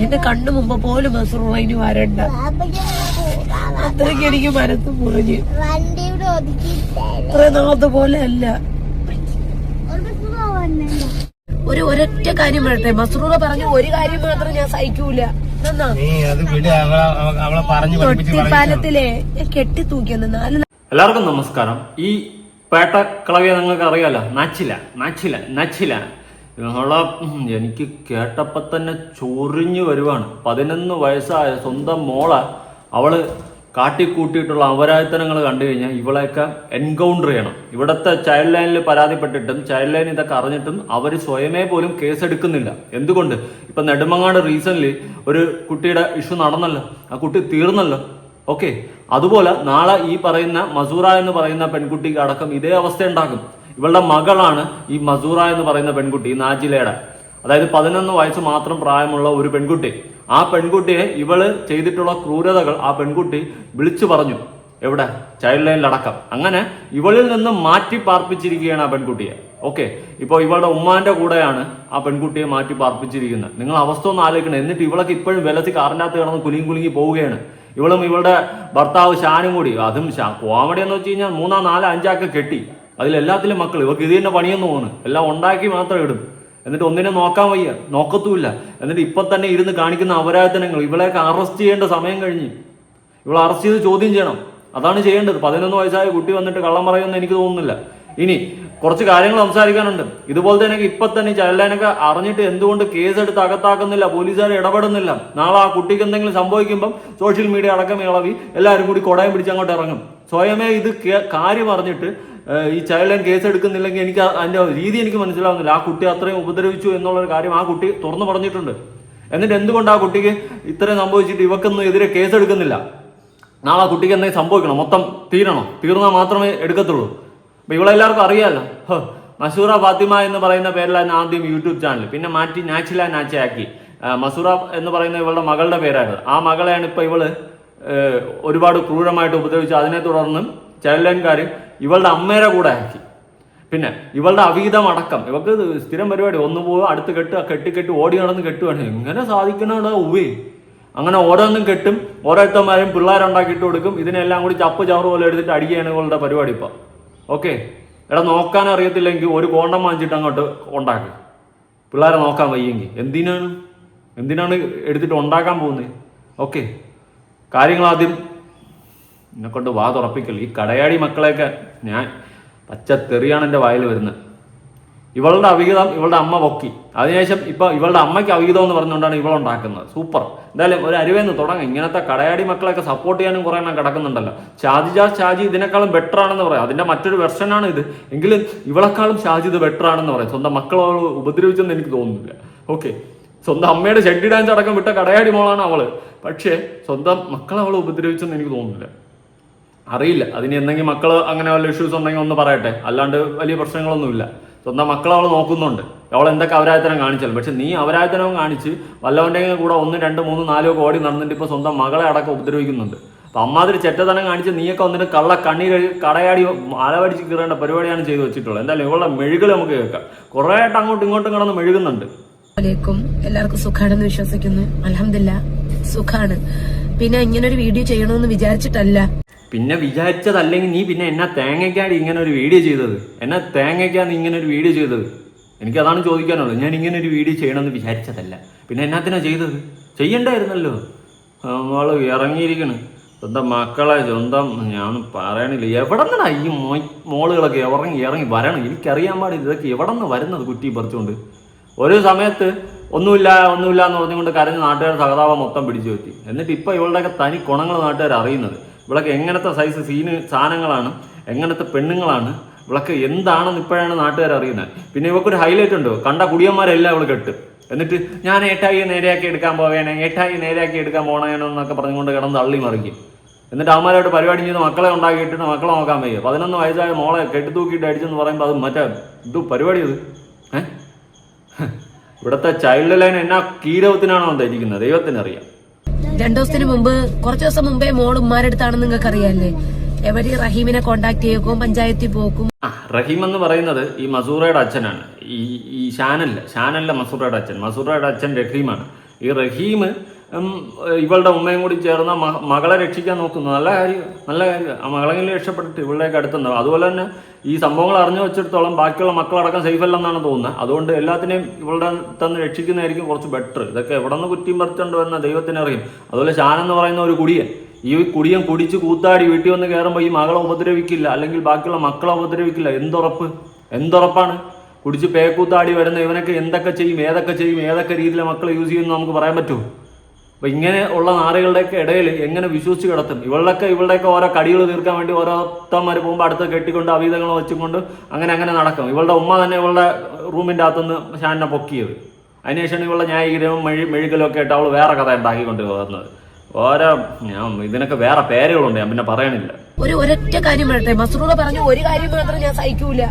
എന്റെ കണ്ണു മുമ്പ് പോലും മസറൂറ ഇനി വരണ്ട. അത്രയ്ക്ക് എനിക്ക് മനസ്സ് മുറിഞ്ഞു. ഇത്ര നാളത്തെ പോലെ അല്ല. ഒരൊറ്റ കാര്യം പറയട്ടെ, മസറൂറ പറഞ്ഞ ഒരു കാര്യം മാത്രം ഞാൻ സഹിക്കൂല. തൊട്ടിപ്പാലത്തിലെ കെട്ടി തൂക്കിയെന്ന് 4. എല്ലാവർക്കും നമസ്കാരം. ഈ പേട്ട കളവിയെ നിങ്ങൾക്ക് അറിയാലോ, നച്ചില എനിക്ക് കേട്ടപ്പോ തന്നെ ചൊറിഞ്ഞു വരുവാണ്. 11 വയസ്സായ സ്വന്തം മോളെ അവള് കാട്ടിക്കൂട്ടിയിട്ടുള്ള അപരാധത്തനങ്ങൾ കണ്ടു കഴിഞ്ഞാൽ ഇവളെയൊക്കെ എൻകൗണ്ടർ ചെയ്യണം. ഇവിടുത്തെ ചൈൽഡ് ലൈനിൽ പരാതിപ്പെട്ടിട്ടും ചൈൽഡ് ലൈൻ ഇതൊക്കെ അറിഞ്ഞിട്ടും അവർ സ്വയമേ പോലും കേസെടുക്കുന്നില്ല. എന്തുകൊണ്ട്? ഇപ്പൊ നെടുമങ്ങാട് റീസെന്റ് ഒരു കുട്ടിയുടെ ഇഷ്യൂ നടന്നല്ലോ, ആ കുട്ടി തീർന്നല്ലോ. ഓക്കെ, അതുപോലെ നാളെ ഈ പറയുന്ന മസൂറ എന്ന് പറയുന്ന പെൺകുട്ടിക്ക് അടക്കം ഇതേ അവസ്ഥ ഉണ്ടാകും. ഇവളുടെ മകളാണ് ഈ മസൂറ എന്ന് പറയുന്ന പെൺകുട്ടി, നാജിലയുടെ. അതായത് 11 വയസ്സ് മാത്രം പ്രായമുള്ള ഒരു പെൺകുട്ടി. ആ പെൺകുട്ടിയെ ഇവള് ചെയ്തിട്ടുള്ള ക്രൂരതകൾ ആ പെൺകുട്ടി വിളിച്ചു പറഞ്ഞു. എവിടെ? ചൈൽഡ് ലൈനിലടക്കം. അങ്ങനെ ഇവളിൽ നിന്ന് മാറ്റി പാർപ്പിച്ചിരിക്കുകയാണ് ആ പെൺകുട്ടിയെ. ഓക്കെ, ഇപ്പോൾ ഇവളുടെ ഉമ്മാന്റെ കൂടെയാണ് ആ പെൺകുട്ടിയെ മാറ്റി പാർപ്പിച്ചിരിക്കുന്നത്. നിങ്ങൾ അവസ്ഥ ഒന്ന് ആലോചിക്കണം. എന്നിട്ട് ഇവളൊക്കെ ഇപ്പോഴും വിലസി കാറിൻ്റെ അകത്ത് കിടന്ന് കുലുങ്ങി പോവുകയാണ്. ഇവളും ഇവളുടെ ഭർത്താവ് ഷാനും കൂടി. അതും കോമഡി എന്ന് വെച്ച് കഴിഞ്ഞാൽ 3, 4, 5 കെട്ടി. അതിലെല്ലാത്തിലും മക്കൾ. ഇവർക്ക് ഇത് തന്നെ പണിയെന്ന് തോന്നുന്നു. എല്ലാം ഉണ്ടാക്കി മാത്രം ഇടും. എന്നിട്ട് ഒന്നിനെ നോക്കാൻ വയ്യ, നോക്കത്തുമില്ല. എന്നിട്ട് ഇപ്പൊ തന്നെ ഇരുന്ന് കാണിക്കുന്ന അപരാധനങ്ങൾ. ഇവളെയൊക്കെ അറസ്റ്റ് ചെയ്യേണ്ട സമയം കഴിഞ്ഞ്. ഇവളെ അറസ്റ്റ് ചെയ്ത് ചോദ്യം ചെയ്യണം. അതാണ് ചെയ്യേണ്ടത്. 11 വയസ്സായ കുട്ടി വന്നിട്ട് കള്ളം പറയുമെന്ന് എനിക്ക് തോന്നുന്നില്ല. ഇനി കുറച്ച് കാര്യങ്ങൾ സംസാരിക്കാനുണ്ട്. ഇതുപോലെ തന്നെ ഇപ്പൊ തന്നെ ചൈൽഡ് ലൈനൊക്കെ അറിഞ്ഞിട്ട് എന്തുകൊണ്ട് കേസെടുത്ത് അകത്താക്കുന്നില്ല, പോലീസുകാർ ഇടപെടുന്നില്ല? നാളെ ആ കുട്ടിക്ക് എന്തെങ്കിലും സംഭവിക്കുമ്പം സോഷ്യൽ മീഡിയ അടക്കം ഇളവി എല്ലാവരും കൂടി കൊടയം പിടിച്ച് അങ്ങോട്ട് ഇറങ്ങും. സ്വയമേ ഇത് കാര്യം അറിഞ്ഞിട്ട് ഈ ചൈൽഡ് ലൈൻ കേസ് എടുക്കുന്നില്ലെങ്കിൽ എനിക്ക് അതിന്റെ രീതി എനിക്ക് മനസ്സിലാവുന്നില്ല. ആ കുട്ടി അത്രയും ഉപദ്രവിച്ചു എന്നുള്ളൊരു കാര്യം ആ കുട്ടി തുറന്നു പറഞ്ഞിട്ടുണ്ട്. എന്നിട്ട് എന്തുകൊണ്ട് ആ കുട്ടിക്ക് ഇത്രയും സംഭവിച്ചിട്ട് ഇവക്കൊന്നും എതിരെ കേസ് എടുക്കുന്നില്ല? നാളെ ആ കുട്ടിക്ക് എന്തെങ്കിലും സംഭവിക്കണം, മൊത്തം തീർന്നാൽ മാത്രമേ എടുക്കത്തുള്ളൂ. അപ്പൊ ഇവളെല്ലാവർക്കും അറിയാമല്ലോ. മസൂറ ഫാത്തിമ എന്ന് പറയുന്ന പേരിലായിരുന്നു ആദ്യം യൂട്യൂബ് ചാനൽ. പിന്നെ മാറ്റി നാച്ചയാക്കി. മസൂറ എന്ന് പറയുന്ന ഇവളുടെ മകളുടെ പേരായിരുന്നു. ആ മകളെയാണ് ഇപ്പൊ ഇവള് ഒരുപാട് ക്രൂരമായിട്ട് ഉപദ്രവിച്ചു. അതിനെ തുടർന്ന് ചൈൽഡ് ലൈൻകാർ ഇവളുടെ അമ്മേരെ കൂടെ ആക്കി. പിന്നെ ഇവളുടെ അവിഹിതം അടക്കം. ഇവർക്ക് സ്ഥിരം പരിപാടി. ഒന്ന് പോവുക, അടുത്ത് കെട്ടി ഓടി നടന്ന് കെട്ടുവാണ്. എങ്ങനെ സാധിക്കണടാ ഉവ്വേ? അങ്ങനെ ഓരോന്നും കെട്ടും. ഓരോരുത്തന്മാരും പിള്ളേരുണ്ടാക്കിയിട്ട് കൊടുക്കും. ഇതിനെല്ലാം കൂടി ചപ്പ് ചവറ് പോലെ എടുത്തിട്ട് അടിക്കുകയാണ് ഇവളുടെ പരിപാടി ഇപ്പം. ഓക്കെ, എടാ നോക്കാൻ അറിയത്തില്ലെങ്കിൽ ഒരു കോണ്ടം വാങ്ങിച്ചിട്ട് അങ്ങോട്ട് ഉണ്ടാക്കി. പിള്ളേരെ നോക്കാൻ വയ്യെങ്കിൽ എന്തിനാണ് എടുത്തിട്ട് ഉണ്ടാക്കാൻ പോകുന്നത്? ഓക്കെ, കാര്യങ്ങളാദ്യം എന്നെക്കൊണ്ട് വാ തുറപ്പിക്കൽ. ഈ കടയാടി മക്കളെയൊക്കെ ഞാൻ പച്ചത്തെറിയാണ് എൻ്റെ വായിൽ വരുന്നത്. ഇവളുടെ അവിഹിതം ഇവളുടെ അമ്മ പൊക്കി. അതിനുശേഷം ഇപ്പൊ ഇവളുടെ അമ്മയ്ക്ക് അവിഹിതം എന്ന് പറഞ്ഞുകൊണ്ടാണ് ഇവളുണ്ടാക്കുന്നത്. സൂപ്പർ. എന്തായാലും ഒരു അരുവേന്ന് തുടങ്ങും. ഇങ്ങനത്തെ കടയാടി മക്കളെയൊക്കെ സപ്പോർട്ട് ചെയ്യാനും കുറെ എണ്ണം കിടക്കുന്നുണ്ടല്ലോ. ഷാജി ഇതിനേക്കാളും ബെറ്റർ ആണെന്ന് പറയാം. അതിന്റെ മറ്റൊരു വെർഷനാണ് ഇത്. എങ്കിലും ഇവളെക്കാളും ഷാജി ഇത് ബെറ്റർ ആണെന്ന് പറയാം. സ്വന്തം മക്കളോട് ഉപദ്രവിച്ചെന്ന് എനിക്ക് തോന്നുന്നില്ല. ഓക്കെ, സ്വന്തം അമ്മയുടെ ഷെഡി ഡാൻസ് അടക്കം വിട്ട കടയാടി മോളാണ് അവള്. പക്ഷേ സ്വന്തം മക്കളെ അവൾ ഉപദ്രവിച്ചെന്ന് എനിക്ക് തോന്നുന്നില്ല. അറിയില്ല, അതിന് എന്തെങ്കിലും മക്കൾ അങ്ങനെ വല്ല ഇഷ്യൂസ് ഉണ്ടെങ്കിൽ ഒന്ന് പറയട്ടെ. അല്ലാണ്ട് വലിയ പ്രശ്നങ്ങളൊന്നുമില്ല. സ്വന്തം മക്കളെ അവൾ നോക്കുന്നുണ്ട്. അവൾ എന്തൊക്കെ അപരാധത്തരം കാണിച്ചാലും. പക്ഷെ നീ അപരാധത്തരവും കാണിച്ച് വല്ലവൻ്റെയും കൂടെ 1, 2, 3, 4 ഒക്കെ ഓടി നടന്നിട്ട് ഇപ്പൊ സ്വന്തം മകളെ അടക്കം ഉപദ്രവിക്കുന്നുണ്ട്. അപ്പൊ അമ്മാതിരി ചെറ്റത്തനം കാണിച്ച് നീയൊക്കെ വന്നിട്ട് കണ്ണി കടയാടി അലവടിച്ച് കീറേണ്ട പരിപാടിയാണ് ചെയ്തു വെച്ചിട്ടുള്ളത്. എന്തായാലും ഇവളുടെ മെഴുകൾ നമുക്ക് കേൾക്കാം. കുറെ ആയിട്ട് അങ്ങോട്ടും ഇങ്ങോട്ടും കിടന്ന് മെഴുകുന്നുണ്ട്. എല്ലാവർക്കും സുഖാണെന്ന് വിശ്വസിക്കുന്നു. അൽഹംദുലില്ലാ സുഖാണ്. പിന്നെ ഇങ്ങനൊരു വീഡിയോ ചെയ്യണമെന്ന് വിചാരിച്ചിട്ടല്ല. പിന്നെ വിചാരിച്ചതല്ലെങ്കിൽ നീ പിന്നെ എന്നാ തേങ്ങയ്ക്കാണ് ഇങ്ങനെ ഒരു വീഡിയോ ചെയ്തത്? എന്നാ തേങ്ങയ്ക്കാണ് നീ ഇങ്ങനെ ഒരു വീഡിയോ ചെയ്തത്? എനിക്കതാണ് ചോദിക്കാനുള്ളത്. ഞാൻ ഇങ്ങനെ ഒരു വീഡിയോ ചെയ്യണമെന്ന് വിചാരിച്ചതല്ല. പിന്നെ എന്നാത്തിനാ ചെയ്തത്? ചെയ്യണ്ടായിരുന്നല്ലോ. നമ്മള് ഇറങ്ങിയിരിക്കണം. സ്വന്തം മക്കളെ ഞാൻ പറയണില്ല. എവിടെ നിന്നാ ഈ മോളുകളൊക്കെ ഇറങ്ങി വരണം? എനിക്കറിയാൻ പാടില്ല ഇതൊക്കെ എവിടെ നിന്ന് വരുന്നത് കുറ്റി പറിച്ചുകൊണ്ട്. ഒരു സമയത്ത് ഒന്നുമില്ല എന്ന് പറഞ്ഞുകൊണ്ട് കരഞ്ഞ് നാട്ടുകാർ സഹതാപം മൊത്തം പിടിച്ചു വെത്തി. എന്നിട്ട് ഇപ്പൊ ഇവളുടെയൊക്കെ തനി ഗുണങ്ങൾ നാട്ടുകാർ അറിയുന്നത്. ഇവളൊക്കെ എങ്ങനത്തെ സൈസ് സാധനങ്ങളാണ്, എങ്ങനത്തെ പെണ്ണുങ്ങളാണ്, ഇവളൊക്കെ എന്താണെന്ന് ഇപ്പോഴാണ് നാട്ടുകാർ അറിയുന്നത്. പിന്നെ ഇവക്കൊരു ഹൈലൈറ്റ് ഉണ്ട്. കണ്ട കുടിയന്മാരെല്ലാം ഇവൾ കെട്ടും. എന്നിട്ട് ഞാൻ ഏട്ടായി നേരെയാക്കി എടുക്കാൻ പോകണേന്നൊക്കെ പറഞ്ഞുകൊണ്ട് കിടന്ന് തള്ളി മറിക്കും. എന്നിട്ട് അവന്മാരായിട്ട് പരിപാടി ചെയ്ത് മക്കളെ ഉണ്ടാക്കിയിട്ട് മക്കളെ നോക്കാൻ വയ്യ. 11 വയസ്സായ മോളെ കെട്ടിത്തൂക്കിയിട്ട് അടിച്ചെന്ന് പറയുമ്പോൾ അത് മറ്റേ പരിപാടി അത്. ഇവിടുത്തെ ചൈൽഡ് ലൈൻ എന്നാ കീരവത്തിനാണോ ധരിക്കുന്നത് ദൈവത്തിനറിയാം. 2 ദിവസത്തിന് മുമ്പ്, കുറച്ച് ദിവസം മുമ്പേ മോൾ ഉമ്മാരെടുത്താണെന്ന് നിങ്ങൾക്ക് അറിയാല്ലേ. എവര് റഹീമിനെ കോണ്ടാക്ട് ചെയ്യും, പഞ്ചായത്തിൽ പോക്കും. റഹീം എന്ന് പറയുന്നത് ഈ മസൂറയുടെ അച്ഛനാണ്. ഈ ഷാനല്ല മസൂറയുടെ അച്ഛൻ. മസൂറയുടെ അച്ഛൻ റഹീമാണ്. ഈ റഹീം ഇവളുടെ ഉമ്മയും കൂടി ചേർന്ന മകളെ രക്ഷിക്കാൻ നോക്കുന്നു. നല്ല കാര്യം. ആ മകളെങ്കിലും രക്ഷപ്പെട്ടിട്ട് ഇവളുടെയൊക്കെ അടുത്തുണ്ടാവും. അതുപോലെ തന്നെ ഈ സംഭവങ്ങൾ അറിഞ്ഞു വെച്ചിടത്തോളം ബാക്കിയുള്ള മക്കളടക്കം സേഫ് അല്ലെന്നാണ് തോന്നുന്നത്. അതുകൊണ്ട് എല്ലാത്തിനെയും ഇവളുടെ തന്നെ രക്ഷിക്കുന്നതായിരിക്കും കുറച്ച് ബെറ്റർ. ഇതൊക്കെ എവിടെ നിന്ന് കുറ്റിയും പറിച്ചുകൊണ്ട് വരുന്ന ദൈവത്തിന് അറിയും. അതുപോലെ ഷാൻ എന്ന് പറയുന്ന ഒരു കുടിയൻ, ഈ കുടിയൻ കുടിച്ച് കൂത്താടി വീട്ടിൽ വന്ന് കയറുമ്പോൾ ഈ മകളെ ഉപദ്രവിക്കില്ല, അല്ലെങ്കിൽ ബാക്കിയുള്ള മക്കളെ ഉപദ്രവിക്കില്ല. എന്തുറപ്പാണ്? കുടിച്ച് പേക്കൂത്താടി വരുന്ന ഇവനൊക്കെ എന്തൊക്കെ ചെയ്യും, ഏതൊക്കെ രീതിയിലെ മക്കളെ യൂസ് ചെയ്യുമെന്ന് നമുക്ക് പറയാൻ പറ്റുമോ? അപ്പൊ ഇങ്ങനെ ഉള്ള നാറുകളുടെയൊക്കെ ഇടയിൽ എങ്ങനെ വിശ്വസിച്ച് കിടത്തും? ഇവളുടെയൊക്കെ ഓരോ കടികൾ തീർക്കാൻ വേണ്ടി ഓരോരുത്തന്മാർ പോകുമ്പോൾ അടുത്ത് കെട്ടിക്കൊണ്ട് അവീതങ്ങൾ വെച്ചുകൊണ്ട് അങ്ങനെ നടക്കും. ഇവളുടെ ഉമ്മ തന്നെ ഇവളുടെ റൂമിൻ്റെ അകത്തുനിന്ന് ഷാനിനെ പൊക്കിയത്. അതിനുശേഷം ഇവളുടെ ന്യായീകരവും മെഴുകലും ഒക്കെ ആയിട്ട് അവൾ വേറെ കഥ ഉണ്ടാക്കിക്കൊണ്ട് പോകുന്നത്. ഇതിനൊക്കെ വേറെ പേരുകളുണ്ട്, ഞാൻ പിന്നെ പറയണില്ല. ഒരൊറ്റ കാര്യം പറയട്ടെ, മസ്റൂറ പറഞ്ഞ ഒരു കാര്യം മാത്രം ഞാൻ സഹിക്കൂല.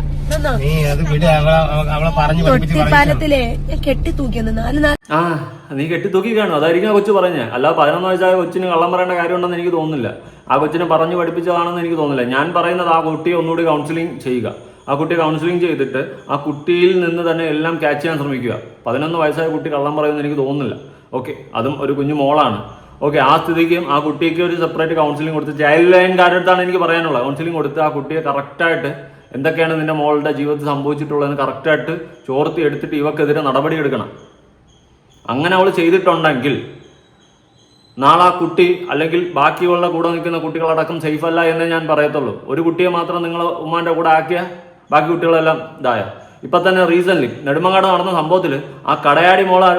തൊട്ടിപ്പാലത്തിലെ കെട്ടി തൂക്കിയെന്ന് നീ കെട്ടി തൂക്കി കാണും, അതായിരിക്കും ആ കൊച്ചു പറഞ്ഞത്. അല്ല 11 വയസ്സായ കൊച്ചിന് കള്ളം പറയേണ്ട കാര്യമുണ്ടെന്ന് എനിക്ക് തോന്നുന്നില്ല. ആ കൊച്ചിനെ പറഞ്ഞു പഠിപ്പിച്ചതാണെന്ന് എനിക്ക് തോന്നുന്നില്ല. ഞാൻ പറയുന്നത് ആ കുട്ടിയെ ഒന്നുകൂടി കൗൺസിലിംഗ് ചെയ്യുക. ആ കുട്ടിയെ കൗൺസിലിംഗ് ചെയ്തിട്ട് ആ കുട്ടിയിൽ നിന്ന് തന്നെ എല്ലാം ക്യാച്ച് ചെയ്യാൻ ശ്രമിക്കുക. 11 വയസ്സായ കുട്ടി കള്ളം പറയുമെന്ന് എനിക്ക് തോന്നുന്നില്ല. ഓക്കെ, അതും ഒരു കുഞ്ഞു മോളാണ്. ഓക്കെ, ആ സ്ഥിതിക്കും ആ കുട്ടിക്ക് ഒരു സെപ്പറേറ്റ് കൗൺസിലിംഗ് കൊടുത്ത്, ചൈൽഡ് ലൈൻകാരുടെ അടുത്താണ് എനിക്ക് പറയാനുള്ളത്. കൗൺസിലിംഗ് കൊടുത്ത് ആ കുട്ടിയെ കറക്റ്റായിട്ട് എന്തൊക്കെയാണ് നിന്റെ മോളുടെ ജീവിതത്തിൽ സംഭവിച്ചിട്ടുള്ളതെന്ന് കറക്റ്റായിട്ട് ചോർത്തി എടുത്തിട്ട് ഇവക്കെതിരെ നടപടി എടുക്കണം. അങ്ങനെ അവൾ ചെയ്തിട്ടുണ്ടെങ്കിൽ നാളെ ആ കുട്ടി അല്ലെങ്കിൽ ബാക്കിയുള്ള കൂടെ നിൽക്കുന്ന കുട്ടികളടക്കം സേഫ് അല്ല എന്നേ ഞാൻ പറയത്തുള്ളൂ. ഒരു കുട്ടിയെ മാത്രം നിങ്ങൾ ഉമ്മാൻ്റെ കൂടെ ആക്കിയ ബാക്കി കുട്ടികളെല്ലാം ഇതായ. ഇപ്പം തന്നെ റീസെൻ്റ്ലി നെടുമങ്ങാട് നടന്ന സംഭവത്തിൽ ആ കടയാടി മോളെ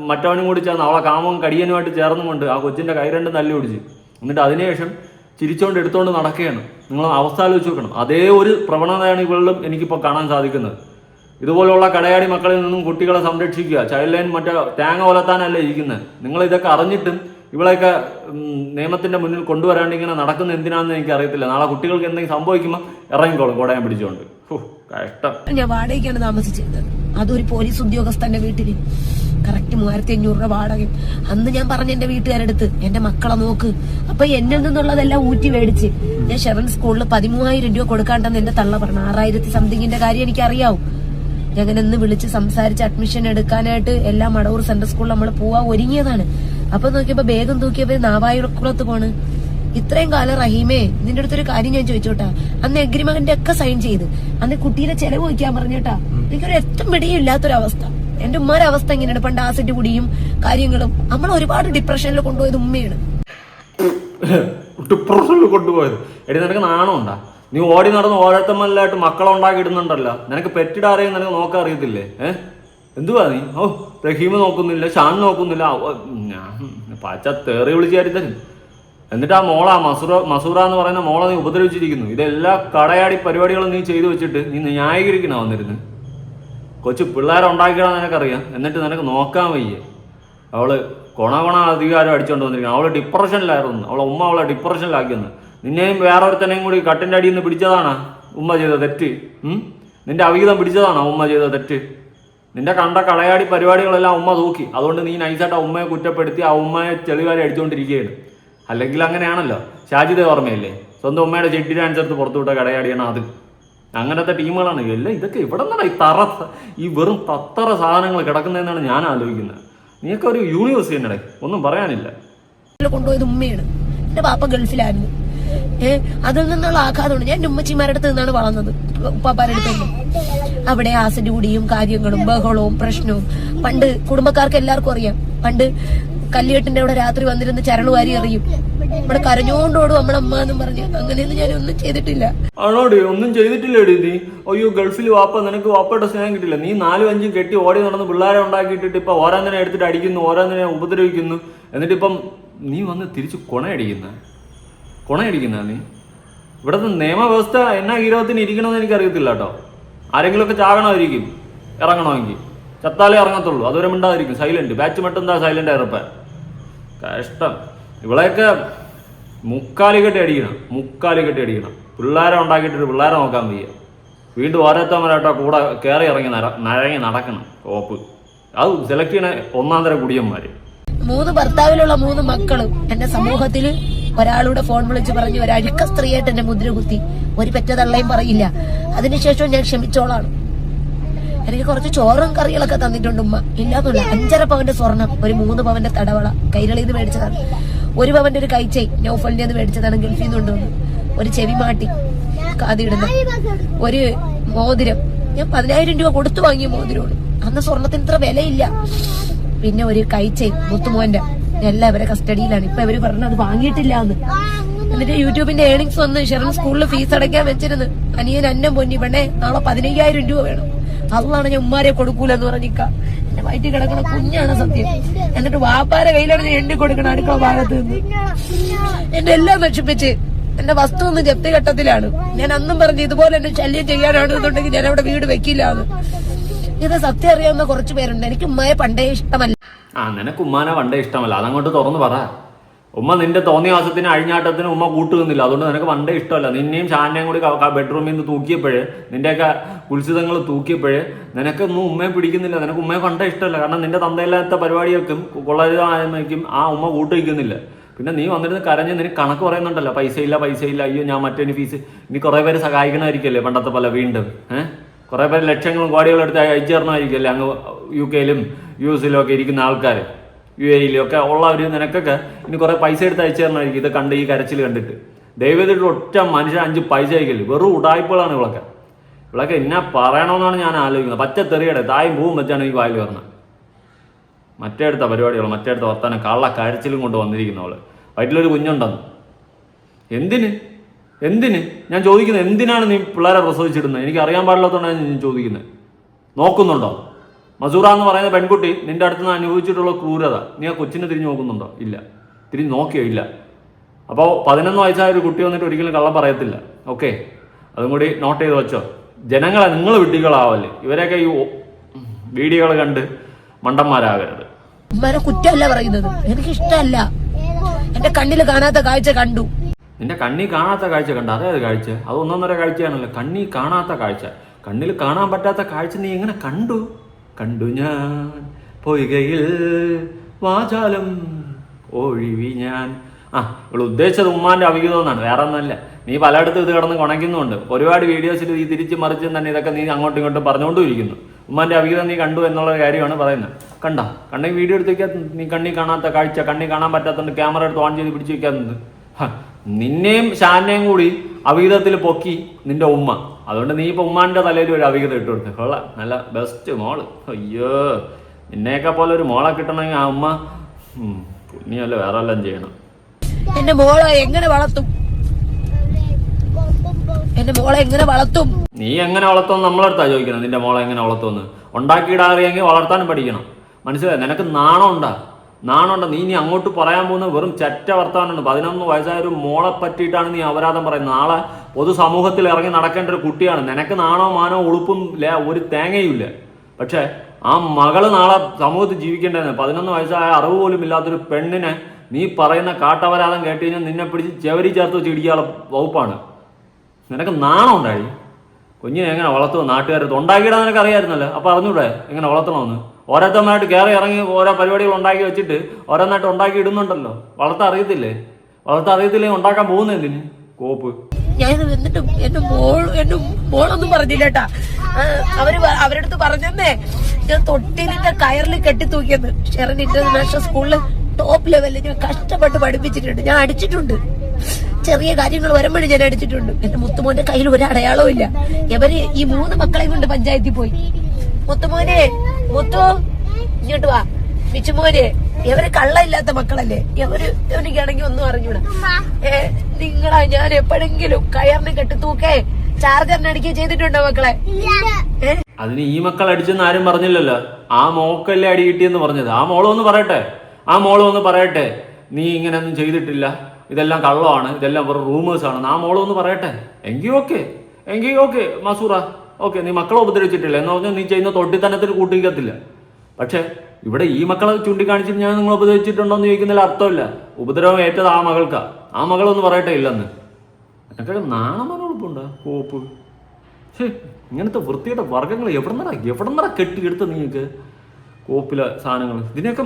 മറ്റവനും കൂടി ചേർന്ന് അവളെ കാമവും കടിയനുമായിട്ട് ചേർന്നുകൊണ്ട് ആ കൊച്ചിൻ്റെ കൈ രണ്ടും തല്ലി പിടിച്ച്, എന്നിട്ട് അതിനുശേഷം ചിരിച്ചുകൊണ്ട് എടുത്തുകൊണ്ട് നടക്കുകയാണ്. നിങ്ങൾ അവസ്ഥ ആലോചിച്ച് നോക്കണം. അതേ ഒരു പ്രവണതയാണ് ഇവളിലും എനിക്കിപ്പോൾ കാണാൻ സാധിക്കുന്നത്. ഇതുപോലുള്ള കടയാടി മക്കളിൽ നിന്നും കുട്ടികളെ സംരക്ഷിക്കുക. ചൈൽഡ് ലൈൻ മറ്റേ തേങ്ങ പോലത്താനല്ല ഇരിക്കുന്നത്. നിങ്ങൾ ഇതൊക്കെ അറിഞ്ഞിട്ടും ഇവളെയൊക്കെ നിയമത്തിന്റെ മുന്നിൽ കൊണ്ടുവരാണ്ട് ഇങ്ങനെ നടക്കുന്ന എന്തിനാണെന്ന് എനിക്ക് അറിയത്തില്ല. നാളെ കുട്ടികൾക്ക് എന്തെങ്കിലും സംഭവിക്കുമ്പോൾ ഇറങ്ങിക്കോളും കോടയം പിടിച്ചുകൊണ്ട്. കഷ്ടം. ഞാൻ വാടകയ്ക്കാണ് താമസിച്ചിരുന്നത്. അതൊരു പോലീസ് ഉദ്യോഗസ്ഥന്റെ വീട്ടില് കറക്റ്റ് 3500 രൂപ വാടക. അന്ന് ഞാൻ പറഞ്ഞ എന്റെ വീട്ടുകാരെടുത്ത് എന്റെ മക്കളെ നോക്ക്. അപ്പൊ എന്നിൽ നിന്നുള്ളതെല്ലാം ഊറ്റി മേടിച്ച് ഞാൻ ഷെറൻ സ്കൂളിൽ 13,000 രൂപ കൊടുക്കാണ്ടെന്ന് എന്റെ തള്ള പറഞ്ഞു. 6,000 സംതിങ്ങിന്റെ കാര്യം എനിക്ക് അറിയാവും. ഞാൻ അങ്ങനെ ഒന്ന് വിളിച്ച് സംസാരിച്ച് അഡ്മിഷൻ എടുക്കാനായിട്ട് എല്ലാ മടവൂർ സെൻട്രൽ സ്കൂളിൽ നമ്മൾ പോവാൻ ഒരുങ്ങിയതാണ്. അപ്പൊ നോക്കിയപ്പോ വേഗം തൂക്കിയപ്പോ നാവായിക്കുളത്ത് പോണ്. ഇത്രയും കാലം റഹീമേ, നിന്റെ അടുത്തൊരു കാര്യം ഞാൻ ചോദിച്ചോട്ടാ. അന്ന് എഗ്രിമെന്റ് ഒക്കെ സൈൻ ചെയ്ത് അന്ന് കുട്ടീനെ ചെലവ് വയ്ക്കാൻ പറഞ്ഞേട്ടാ. എനിക്കൊരു എത്തും പിടിയും ഇല്ലാത്തൊരവസ്ഥ. എന്റെ ഉമ്മാരുടെ അവസ്ഥ എങ്ങനെയാണ്? പണ്ട് ആസിഡ് കുടിയും കാര്യങ്ങളും. നമ്മൾ ഒരുപാട് ഡിപ്രഷനിൽ കൊണ്ടുപോയത് ഉമ്മയാണ്. ഡിപ്രഷനിൽ കൊണ്ടുപോയത്? എടി, നിനക്ക് നാണം ഉണ്ടാ? നീ ഓടി നടന്ന് ഓരോരുത്തമ്മല്ലായിട്ട് മക്കളെ ഉണ്ടാക്കി ഇടുന്നുണ്ടല്ലോ. നിനക്ക് പെറ്റിടാറിയും നിനക്ക് നോക്കാൻ അറിയത്തില്ലേ? എന്തുവാ നീ? റഹീം നോക്കുന്നില്ല, ഷാൻ നോക്കുന്നില്ല, പച്ച തേറി വിളിച്ചായിരുന്നു. എന്നിട്ട് ആ മോളാ മസൂറ എന്ന് പറയുന്ന മോളെ നീ ഉപദ്രവിച്ചിരിക്കുന്നു. ഇതെല്ലാ കടയാടി പരിപാടികളും നീ ചെയ്തു വെച്ചിട്ട് നീ ന്യായീകരിക്കണ വന്നിരുന്നു. കൊച്ചു പിള്ളേരെ ഉണ്ടാക്കിയതാണെന്ന് നിനക്കറിയാം. എന്നിട്ട് നിനക്ക് നോക്കാൻ വയ്യ. അവള് കൊണ അധികാരം അടിച്ചുകൊണ്ട് വന്നിരിക്കണം. അവള് ഡിപ്രഷനിലായിരുന്നു. അവളെ ഉമ്മ അവളെ ഡിപ്രഷനിലാക്കിയെന്ന്. നിന്നെയും വേറെ ഒരുത്തനെയും കൂടി കട്ടിൻ്റെ അടിയിൽ നിന്ന് പിടിച്ചതാണോ ഉമ്മ ചെയ്ത തെറ്റ്? നിന്റെ അവിഹിതം പിടിച്ചതാണോ ഉമ്മ ചെയ്ത തെറ്റ്? നിന്റെ കണ്ട കളയാടി പരിപാടികളെല്ലാം ഉമ്മ തൂക്കി. അതുകൊണ്ട് നീ നൈസായിട്ട് ആ ഉമ്മയെ കുറ്റപ്പെടുത്തി ആ ഉമ്മയെ ചെളിവാരി അടിച്ചുകൊണ്ടിരിക്കുകയാണ്. അല്ലെങ്കിൽ അങ്ങനെയാണല്ലോ. ഷാജിദ് ഓർമ്മയില്ലേ? സ്വന്തം ഉമ്മയുടെ ചെട്ടിയുടെ അനുസരിച്ച് പുറത്തുവിട്ട കടയാടിയാണ് അത്. അങ്ങനത്തെ ടീമുകളാണ് എല്ലാം. ഇതൊക്കെ ഇവിടെ നിന്നാണ് ഈ വെറും തത്തറ സാധനങ്ങൾ കിടക്കുന്നതെന്നാണ് ഞാൻ ആലോചിക്കുന്നത്. നീയൊക്കെ ഒരു യൂണിവേഴ്സിറ്റി തന്നെ ഒന്നും പറയാനില്ല. കൊണ്ടുപോയത് ഉമ്മയാണ്. എന്റെ പാപ്പ ഗൾഫിലായിരുന്നു. അതിൽ നിന്നുള്ള ആഘാതമുണ്ട്. ഞാൻ ഉമ്മച്ചിമാരുടെ അടുത്ത് നിന്നാണ് വളർന്നത്. ഉപ്പാപ്പാരുടെ അടുത്ത് അവിടെ ആസിഡ് കുടിയും കാര്യങ്ങളും ബഹളവും പ്രശ്നവും. പണ്ട് കുടുംബക്കാർക്ക് എല്ലാവർക്കും അറിയാം. പണ്ട് കല്ലുകെട്ടിന്റെ അവിടെ രാത്രി വന്നിരുന്ന് ചരളുവാരി എറിയും. ഇവിടെ കരഞ്ഞോണ്ടോടും നമ്മളമ്മ എന്നും പറഞ്ഞു. അങ്ങനെയൊന്നും ഞാൻ ഒന്നും ചെയ്തിട്ടില്ല. ആണോടി? ഒന്നും ചെയ്തിട്ടില്ലേടി നീ? അയ്യോ, ഗൾഫിൽ വാപ്പ, നിനക്ക് വാപ്പയുടെ സ്നേഹം കിട്ടില്ല. നീ 4-5 കെട്ടി ഓടി നടന്ന് പിള്ളേരെ ഉണ്ടാക്കിയിട്ടിട്ട് ഇപ്പൊ ഓരോന്നിനെ എടുത്തിട്ട് അടിക്കുന്നു, ഓരോന്നിനെ ഉപദ്രവിക്കുന്നു. എന്നിട്ടിപ്പം നീ വന്ന് തിരിച്ച് കൊണയടിക്കുന്ന നീ. ഇവിടുത്തെ നിയമവ്യവസ്ഥ എന്നാ ഗീരവത്തിന് ഇരിക്കണമെന്ന് എനിക്കറിയത്തില്ല കേട്ടോ. ആരെങ്കിലുമൊക്കെ ചാകണമായിരിക്കും ഇറങ്ങണമെങ്കിൽ. ചത്താലേ ഇറങ്ങത്തുള്ളൂ. അതുവരെ മിണ്ടാതിരിക്കും. സൈലന്റ് ബാച്ച് മട്ടെന്താ സൈലന്റ് ആയിരുപ്പ. കഷ്ടം. ഇവളെയൊക്കെ മുക്കാലി കെട്ടി അടിക്കണം. പിള്ളേരെ ഉണ്ടാക്കിയിട്ടിട്ട് പിള്ളേരെ നോക്കാൻ വയ്യ. വീണ്ടും ഓരോരുത്തവരായിട്ടോ കൂടെ കയറി ഇറങ്ങി നഴങ്ങി നടക്കണം. ഓപ്പ് അത് സെലക്ട് ചെയ്യണ ഒന്നാം തരം കുടിയന്മാര്. 3 ഭർത്താവിലുള്ള 3 മക്കളും എന്റെ സമൂഹത്തില് ഒരാളുടെ ഫോൺ വിളിച്ച് പറഞ്ഞു ഒരു അഴുക്ക സ്ത്രീയായിട്ട് എന്നെ മുദ്ര കുത്തി. ഒരു പെറ്റതള്ളയും പറയില്ല. അതിനുശേഷം ഞാൻ ക്ഷമിച്ചോളാണ്. എനിക്ക് കുറച്ച് ചോറും കറികളൊക്കെ തന്നിട്ടുണ്ട് ഉമ്മ. ഇല്ലാന്നില്ല. 5.5 പവന്റെ സ്വർണം, ഒരു 3 പവന്റെ തടവള കൈരളിയിൽ നിന്ന് മേടിച്ചതാണ്, 1 പവന്റെ ഒരു കൈച്ചൈ നൗഫലിന്റെ നിന്ന് മേടിച്ചതാണ്, ഗൾഫിൽ നിന്ന് കൊണ്ടുവന്നു, ഒരു ചെവിമാട്ടി കാതിടുന്ന, ഒരു മോതിരം, ഞാൻ 10,000 രൂപ കൊടുത്തു വാങ്ങിയ മോതിരമാണ്. അന്ന് സ്വർണത്തിന് ഇത്ര വിലയില്ല. പിന്നെ ഒരു കൈച്ചൈ മുത്തുമോന്റെ, എല്ലാം ഇവരെ കസ്റ്റഡിയിലാണ്. ഇപ്പൊ ഇവര് പറഞ്ഞു അത് വാങ്ങിയിട്ടില്ല എന്ന്. എന്നിട്ട് യൂട്യൂബിന്റെ ഏണിങ്സ് വന്ന് ഷെറിൻ സ്കൂളിൽ ഫീസ് അടയ്ക്കാൻ വെച്ചിരുന്നു. അനിയൻ അന്നം പൊന്നി പെണ്ണെ നാളെ 15,000 രൂപ വേണം. അതാണ് ഞാൻ ഉമ്മാരെ കൊടുക്കൂലെന്ന് പറഞ്ഞിക്ക. എന്റെ വയറ്റിൽ കിടക്കണ കുഞ്ഞാണ് സത്യം. എന്നിട്ട് വാപ്പാരെ കയ്യിലാണ് ഞാൻ എണ്ണി കൊടുക്കണം അടുക്കള ഭാഗത്ത് നിന്ന്. എന്റെ എല്ലാം നശിപ്പിച്ച് എന്റെ വസ്തു ഒന്ന് ജപ്തി ഘട്ടത്തിലാണ്. ഞാൻ അന്നും പറഞ്ഞു ഇതുപോലെ എന്നെ ശല്യം ചെയ്യാനാണെന്നുണ്ടെങ്കിൽ ഞാൻ അവിടെ വീട് വെക്കില്ലാന്ന്. ഇത് സത്യം അറിയാവുന്ന കുറച്ചു പേരുണ്ട്. എനിക്ക് ഉമ്മയെ പണ്ടേ ഇഷ്ടമല്ല. നിനക്ക് ഉമ്മാനെ പണ്ടേ ഇഷ്ടമല്ല, അതങ്ങോട്ട് തുറന്നു പറ. ഉമ്മ നിന്റെ തോന്നിയാസത്തിന് അഴിഞ്ഞാട്ടത്തിന് ഉമ്മ കൂട്ടുന്നില്ല, അതുകൊണ്ട് നിനക്ക് പണ്ടേ ഇഷ്ടമല്ല. നിന്നെയും ഷാനെയും കൂടി ബെഡ്റൂമിൽ നിന്ന് തൂക്കിയപ്പോഴേ, നിന്റെയൊക്കെ ഉത്സിതങ്ങൾ തൂക്കിയപ്പോഴേ നിനക്കൊന്നും ഉമ്മയെ പിടിക്കുന്നില്ല. നിനക്ക് ഉമ്മയെ പണ്ടേ ഇഷ്ടമല്ല. കാരണം നിന്റെ തന്തയില്ലാത്ത പരിപാടിയൊക്കെ കൊള്ളരുതായ്മയ്ക്കും ആ ഉമ്മ കൂട്ടുവയ്ക്കുന്നില്ല. പിന്നെ നീ വന്നിരുന്ന് കരഞ്ഞ് നിനക്ക് കണക്ക് പറയുന്നുണ്ടല്ലോ, പൈസ ഇല്ല, അയ്യോ ഞാൻ മറ്റേ ഫീസ്. ഇനി കുറെ പേര് സഹായിക്കണമായിരിക്കല്ലേ പണ്ടത്തെ പോലെ വീണ്ടും കുറെ പേര് ലക്ഷങ്ങളും കോടികളും എടുത്ത് അയച്ചു തരണമായിരിക്കല്ലേ അങ്ങ് UK-ലും US-ലും ഒക്കെ ഇരിക്കുന്ന ആൾക്കാർ, UAE-ലും ഒക്കെ ഉള്ളവർ നിനക്കൊക്കെ ഇനി കുറെ പൈസ എടുത്ത് അയച്ചു തരണമായിരിക്കും. ഇത് കണ്ട് ഈ കരച്ചിൽ കണ്ടിട്ട് ദൈവത്തിട്ട് ഒറ്റ മനുഷ്യൻ 5 പൈസ അയക്കല്ലേ. വെറും ഉടായ്പകളാണ് ഇവളൊക്കെ എന്നാ പറയണമെന്നാണ് ഞാൻ ആലോചിക്കുന്നത്. പച്ച തെറിയുടെ തായും പൂവും വെച്ചാണ് ഈ വായിൽ പറഞ്ഞത്. മറ്റേടുത്ത പരിപാടികൾ, മറ്റേടുത്ത വർത്താനം, കള്ള കരച്ചിലും കൊണ്ട് വന്നിരിക്കുന്നവള്. വയറ്റിലൊരു കുഞ്ഞുണ്ടെന്ന്. എന്തിന് ഞാൻ ചോദിക്കുന്നത്, എന്തിനാണ് നീ പിള്ളേരെ പ്രസവിച്ചിടുന്നത്? എനിക്ക് അറിയാൻ പാടില്ലാത്തതുകൊണ്ടാണ് ഞാൻ ചോദിക്കുന്നത്. നോക്കുന്നുണ്ടോ? മസൂറ എന്ന് പറയുന്ന പെൺകുട്ടി നിന്റെ അടുത്ത് നിന്ന് അനുഭവിച്ചിട്ടുള്ള ക്രൂരത നീ ആ കൊച്ചിനെ തിരിഞ്ഞു നോക്കുന്നുണ്ടോ? ഇല്ല. തിരിഞ്ഞ് നോക്കിയോ? ഇല്ല. അപ്പോൾ 11 വയസ്സായ ഒരു കുട്ടി വന്നിട്ട് ഒരിക്കലും കള്ളം പറയത്തില്ല. ഓക്കെ, അതും കൂടി നോട്ട് ചെയ്ത് വെച്ചോ. ജനങ്ങളെ നിങ്ങൾ വിഡ്ഢികളാവല്ലേ. ഇവരെയൊക്കെ ഈ വീഡിയോകൾ കണ്ട് മണ്ടന്മാരാകരുത്. ഉമ്മാരെ കുറ്റമല്ല പറയുന്നത്, എനിക്ക് ഇഷ്ടമല്ല. എന്റെ കണ്ണിൽ കാണാത്ത കാഴ്ച കണ്ടു. നിന്റെ കണ്ണി കാണാത്ത കാഴ്ച കണ്ട? അതേത് കാഴ്ച? അത് 1.5 കാഴ്ചയാണല്ലോ. കണ്ണി കാണാത്ത കാഴ്ച, കണ്ണിൽ കാണാൻ പറ്റാത്ത കാഴ്ച നീ എങ്ങനെ കണ്ടു ഞാൻ പൊയ്കയിൽ വാചാലം ഒഴിവി ഞാൻ. ഇവിടെ ഉദ്ദേശിച്ചത് ഉമ്മാന്റെ അവിഹിതം എന്നാണ്, വേറെ ഒന്നല്ല. നീ പലയിടത്തും ഇത് കിടന്ന് കുണയ്ക്കുന്നുണ്ട്. ഒരുപാട് വീഡിയോസിൽ ഈ തിരിച്ച് മറിച്ചും തന്നെ ഇതൊക്കെ നീ അങ്ങോട്ടും ഇങ്ങോട്ടും പറഞ്ഞുകൊണ്ടിരിക്കുന്നു. ഉമ്മാന്റെ അവിഹിതം നീ കണ്ടു എന്നുള്ള കാര്യമാണ് പറയുന്നത്. കണ്ണെങ്കിൽ വീഡിയോ എടുത്ത് വയ്ക്കാത്ത നീ കണ്ണി കാണാത്ത കാഴ്ച, കണ്ണി കാണാൻ പറ്റാത്തതുകൊണ്ട് ക്യാമറ എടുത്ത് ഓൺ ചെയ്ത് പിടിച്ച് വയ്ക്കാത്തത്. നിന്നെയും ഷാനെയും കൂടി അവിഹിതത്തിൽ പൊക്കി നിന്റെ ഉമ്മ. അതുകൊണ്ട് നീ ഇപ്പൊ ഉമ്മാന്റെ തലയിൽ ഒരു അവിഹിതം ഇട്ട് കൊടുത്ത്. കൊള്ളാം, നല്ല ബെസ്റ്റ് മോള്. അയ്യോ, നിന്നെയൊക്കെ പോലെ ഒരു മോളെ കിട്ടണമെങ്കിൽ ആ ഉമ്മ നീയല്ല വേറെ എല്ലാം ചെയ്യണം. എന്റെ മോളെ എങ്ങനെ വളർത്തും? നീ എങ്ങനെ വളർത്തുമെന്ന് നമ്മളെടുത്താ ചോദിക്കണം. നിന്റെ മോളെ എങ്ങനെ വളർത്തുമെന്ന് ഉണ്ടാക്കിയിടാറിയെങ്കിൽ വളർത്താനും പഠിക്കണം. മനസ്സിലായി? നിനക്ക് നാണമുണ്ടാ? നീ അങ്ങോട്ട് പറയാൻ പോകുന്ന വെറും ചെറ്റ വർത്താനാണ്. 11 വയസ്സായ ഒരു മോളെ പറ്റിയിട്ടാണ് നീ അപരാധം പറയുന്നത്. നാളെ പൊതുസമൂഹത്തിൽ ഇറങ്ങി നടക്കേണ്ട ഒരു കുട്ടിയാണ്. നിനക്ക് നാണോ മാനോ ഉളുപ്പും ഒരു തേങ്ങയുമില്ല. പക്ഷെ ആ മകള് നാളെ സമൂഹത്തിൽ ജീവിക്കേണ്ടതെന്ന്. 11 വയസ്സായ അറിവ് പോലും ഇല്ലാത്തൊരു പെണ്ണിനെ നീ പറയുന്ന കാട്ടപരാധം കേട്ട് കഴിഞ്ഞാൽ നിന്നെ പിടിച്ച് ചെവരി ചേർത്ത് വെച്ച് ഇടിക്കാനുള്ള വകുപ്പാണ്. നിനക്ക് നാണം ഉണ്ടായി? കുഞ്ഞിനെ എങ്ങനെ വളർത്തുമോ? നാട്ടുകാരത്ത് ഉണ്ടാക്കിയിടാൻ നിനക്ക് അറിയാമായിരുന്നല്ലോ. അപ്പൊ അറിഞ്ഞൂടെ എങ്ങനെ വളർത്തണമെന്ന്? ഓരോരുത്തമായിട്ട് കയറി ഇറങ്ങി ഓരോ പരിപാടികൾ ഉണ്ടാക്കി വെച്ചിട്ട് ഓരോന്നായിട്ട് ഉണ്ടാക്കി ഇടുന്നുണ്ടല്ലോ. വളർത്താൻ അറിയത്തില്ലേ ഉണ്ടാക്കാൻ പോകുന്ന എന്തിന് കോപ്പ്? ഞാൻ എന്നിട്ട് എന്റെ മോളൊന്നും പറഞ്ഞില്ല കേട്ടാ. അവരടുത്ത് പറഞ്ഞേ ഞാൻ തൊട്ടിലിന്റെ കയറിൽ കെട്ടിത്തൂക്കിയെന്ന്. ഷെറിൻ ഇന്റർനാഷണൽ സ്കൂളില് ടോപ്പ് ലെവലിൽ ഞാൻ കഷ്ടപ്പെട്ട് പഠിപ്പിച്ചിട്ടുണ്ട്. ഞാൻ അടിച്ചിട്ടുണ്ട്, ചെറിയ കാര്യങ്ങൾ വരുമ്പോഴും ഞാൻ അടിച്ചിട്ടുണ്ട്. എന്റെ മുത്തുമോന്റെ കയ്യിൽ ഒരു അടയാളവും ഇല്ല. ഇവര് ഈ 3 മക്കളെയും കൊണ്ട് പഞ്ചായത്തിൽ പോയി. മുത്തുമോനെ, മുത്തു ഇങ്ങോട്ട് വാ, മിച്ചുമോനെ, ഇവര് കള്ളയില്ലാത്ത മക്കളല്ലേ. എനിക്കാണെങ്കിൽ ഒന്നും അറിഞ്ഞൂടാ. നിങ്ങളാ ഞാൻ എപ്പോഴെങ്കിലും കയറിന് കെട്ടിത്തൂക്കേ ചാർജറിന് അടിക്കുകയും ചെയ്തിട്ടുണ്ടോ മക്കളെ? അതിന് ഈ മക്കൾ അടിച്ചെന്ന് ആരും പറഞ്ഞില്ലല്ലോ. ആ മോക്കല്ലേ അടി കിട്ടിയെന്ന് പറഞ്ഞത്. ആ മോള് ഒന്ന് പറയട്ടെ നീ ഇങ്ങനെയൊന്നും ചെയ്തിട്ടില്ല, ഇതെല്ലാം കള്ളമാണ്, ഇതെല്ലാം വെറും റൂമേഴ്സ് ആണെന്ന് ആ മോളൊന്ന് പറയട്ടെ. എങ്കിൽ ഓക്കെ മസൂറ, ഓക്കെ, നീ മക്കളെ ഉപദ്രവിച്ചിട്ടില്ല എന്ന് പറഞ്ഞാൽ നീ ചെയ്യുന്ന തൊട്ടിത്തനത്തിൽ കൂട്ടിക്കത്തില്ല. പക്ഷെ ഇവിടെ ഈ മക്കളെ ചൂണ്ടിക്കാണിച്ചിട്ട് ഞാൻ നിങ്ങൾ ഉപദ്രവിച്ചിട്ടുണ്ടോ എന്ന് ചോദിക്കുന്നതിൽ അർത്ഥമില്ല. ഉപദ്രവം ഏറ്റത് ആ മകൾക്കാ. ആ മകളൊന്ന് പറയട്ടെ ഇല്ലെന്ന്. എന്നൊക്കെ നാണമനോളപ്പുണ്ടോ കോപ്പ്? ഇങ്ങനത്തെ വൃത്തിയുടെ വർഗ്ഗങ്ങൾ എവിടെന്നറ കെട്ടിയെടുത്ത് നിങ്ങൾക്ക് കോപ്പിലെ സാധനങ്ങൾ. ഇതിനെയൊക്കെ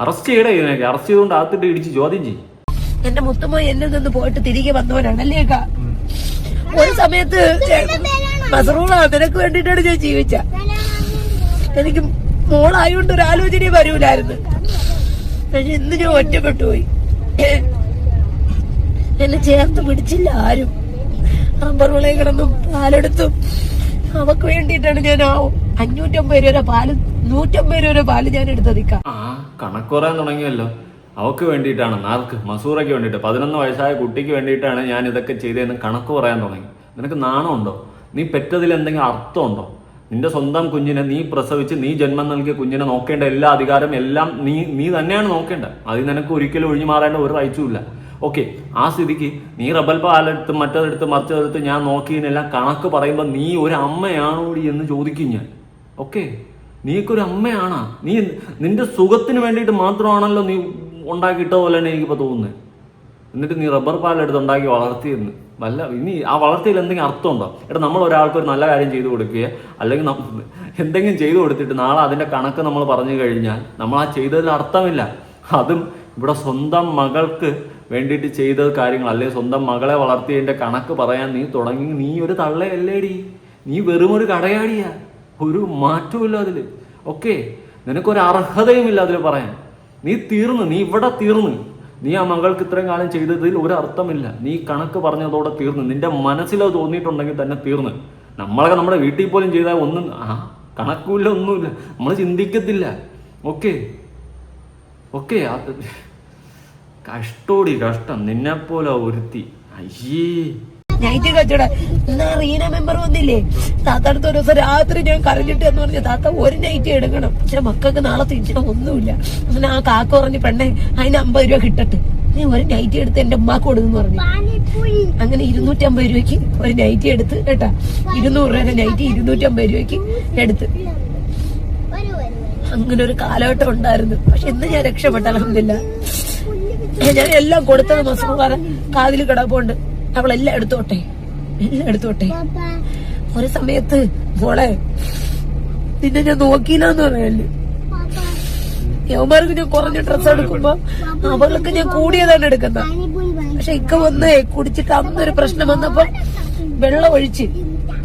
അറസ്റ്റ് ചെയ്യടേ. ഇതിനൊക്കെ അറസ്റ്റ് ചെയ്തുകൊണ്ട് അകത്തിട്ട് ഇടിച്ച് ചോദ്യം ചെയ്യും. എന്റെ മുത്തമ്മ എന്നിൽ നിന്ന് പോയിട്ട് തിരികെ വന്നവനാണ് അല്ലേക്ക. ഒരു സമയത്ത് മസറൂറ നിനക്ക് വേണ്ടിട്ടാണ് ഞാൻ ജീവിച്ച. എനിക്ക് മോളായോണ്ട് ഒരു ആലോചന വരൂലായിരുന്നു. പക്ഷെ ഇന്ന് ഞാൻ ഒറ്റപ്പെട്ടു പോയി. എന്നെ ചേർത്ത് പിടിച്ചില്ല ആരും. റബ്ബർ വിളയിൽ കിടന്നും പാലെടുത്തും അവക്ക് വേണ്ടിയിട്ടാണ് ഞാൻ 550 രൂപ പാല് 150 രൂപ പാല് ഞാൻ എടുത്തതിക്കാം. ആ കണക്ക് പറയാൻ തുടങ്ങിയല്ലോ. അവക്ക് വേണ്ടിയിട്ടാണ്, ആർക്ക്? മസൂറയ്ക്ക് വേണ്ടിയിട്ട്, 11 വയസ്സായ കുട്ടിക്ക് വേണ്ടിയിട്ടാണ് ഞാൻ ഇതൊക്കെ ചെയ്തതെന്ന് കണക്ക് പറയാൻ തുടങ്ങി. നിനക്ക് നാണമുണ്ടോ? നീ പെറ്റതിൽ എന്തെങ്കിലും അർത്ഥമുണ്ടോ? നിന്റെ സ്വന്തം കുഞ്ഞിനെ നീ പ്രസവിച്ച് നീ ജന്മം നൽകിയ കുഞ്ഞിനെ നോക്കേണ്ട എല്ലാ അധികാരം എല്ലാം നീ തന്നെയാണ് നോക്കേണ്ടത്. അതിൽ നിനക്ക് ഒരിക്കലും ഒഴിഞ്ഞു മാറേണ്ട ഒരു റൈറ്റുമില്ല. ഓക്കെ, ആ സ്ഥിതിക്ക് നീ റബ്ബൽ പാലെടുത്ത് മറ്റതെടുത്ത് മറിച്ചതെടുത്ത് ഞാൻ നോക്കിയതിനെല്ലാം കണക്ക് പറയുമ്പോൾ നീ ഒരു അമ്മയാണോടി എന്ന് ചോദിക്കും ഞാൻ. ഓക്കെ, നീക്കൊരു അമ്മയാണാ? നീ നിന്റെ സുഖത്തിന് വേണ്ടിയിട്ട് മാത്രമാണല്ലോ നീ ഉണ്ടാക്കിയിട്ട പോലെയാണ് എനിക്കിപ്പോൾ തോന്നുന്നത്. എന്നിട്ട് നീ റബ്ബർ പാലെടുത്ത് ഉണ്ടാക്കി വളർത്തിയെന്ന് വല്ല ഇനി ആ വളർത്തിയിൽ എന്തെങ്കിലും അർത്ഥമുണ്ടോ? എടാ, നമ്മൾ ഒരാൾക്ക് ഒരു നല്ല കാര്യം ചെയ്തു കൊടുക്കുക, അല്ലെങ്കിൽ എന്തെങ്കിലും ചെയ്തു കൊടുത്തിട്ട് നാളെ അതിൻ്റെ കണക്ക് നമ്മൾ പറഞ്ഞു കഴിഞ്ഞാൽ നമ്മൾ ആ ചെയ്തതിൽ അർത്ഥമില്ല. അതും ഇവിടെ സ്വന്തം മകൾക്ക് വേണ്ടിയിട്ട് ചെയ്ത കാര്യങ്ങൾ, അല്ലെങ്കിൽ സ്വന്തം മകളെ വളർത്തിയതിൻ്റെ കണക്ക് പറയാൻ നീ തുടങ്ങി. നീ ഒരു തള്ളയല്ലേടി, നീ വെറും ഒരു കടയാടിയാ. ഒരു മാറ്റമില്ല അതിൽ. ഓക്കെ, നിനക്കൊരു അർഹതയുമില്ല അതിൽ പറയാൻ. നീ തീർന്നു, നീ ഇവിടെ തീർന്നു. നീ ആ മകൾക്ക് ഇത്രയും കാലം ചെയ്തതിൽ ഒരു അർത്ഥമില്ല. നീ കണക്ക് പറഞ്ഞതോടെ തീർന്നു. നിന്റെ മനസ്സിലത് തോന്നിയിട്ടുണ്ടെങ്കിൽ തന്നെ തീർന്നു. നമ്മളൊക്കെ നമ്മുടെ വീട്ടിൽ പോലും ചെയ്താൽ ഒന്നും കണക്കുമില്ല, ഒന്നുമില്ല. നമ്മൾ ചിന്തിക്കത്തില്ല. ഓക്കെ ഓക്കെ, അത് കഷ്ടോടി കഷ്ടം. നിന്നെപ്പോലെ ഒരുത്തി. അയ്യേ, നൈറ്റ് കച്ചവടം. എന്നാ റീന മെമ്പർ വന്നില്ലേ, താത്തടുത്ത ഒരു ദിവസം രാത്രി ഞാൻ കരഞ്ഞിട്ട് എന്ന് പറഞ്ഞ താത്ത ഒരു നൈറ്റ് എടുക്കണം, പക്ഷെ മക്കൾക്ക് നാളെ തിരിച്ചാൽ ഒന്നുമില്ല. അങ്ങനെ ആ കാക്ക പറഞ്ഞു, പെണ്ണെ അതിന് 50 രൂപ കിട്ടട്ടെ, നീ ഒരു നൈറ്റ് എടുത്ത് എന്റെ ഉമ്മാക്ക് കൊടുക്കുന്നു പറഞ്ഞു. അങ്ങനെ 250 രൂപയ്ക്ക് ഒരു നൈറ്റ് എടുത്ത് കേട്ടാ. 200 രൂപയുടെ നൈറ്റ് 250 രൂപയ്ക്ക് എടുത്ത്. അങ്ങനെ ഒരു കാലഘട്ടം ഉണ്ടായിരുന്നു. പക്ഷെ ഇന്ന് ഞാൻ രക്ഷപ്പെട്ട അൽഹംദുലില്ലാ. ഞാൻ എല്ലാം കൊടുത്തത് മസൂറുകാരൻ കാതിൽ കിടപ്പുണ്ട്. അവളെല്ലാം എടുത്തോട്ടെ, എല്ലാം എടുത്തോട്ടെ. ഒരു സമയത്ത് മോളെ നിന്നെ ഞാൻ നോക്കിയില്ലെന്ന് പറയല്ലേ. യവന്മാർക്ക് ഞാൻ കുറഞ്ഞ ഡ്രസ്സ് എടുക്കുമ്പോ അവൾക്ക് ഞാൻ കൂടിയതാണ് എടുക്കുന്നത്. പക്ഷെ ഇക്ക വന്നേ കുടിച്ചിട്ട് അന്നൊരു പ്രശ്നം വന്നപ്പോ വെള്ളം ഒഴിച്ച്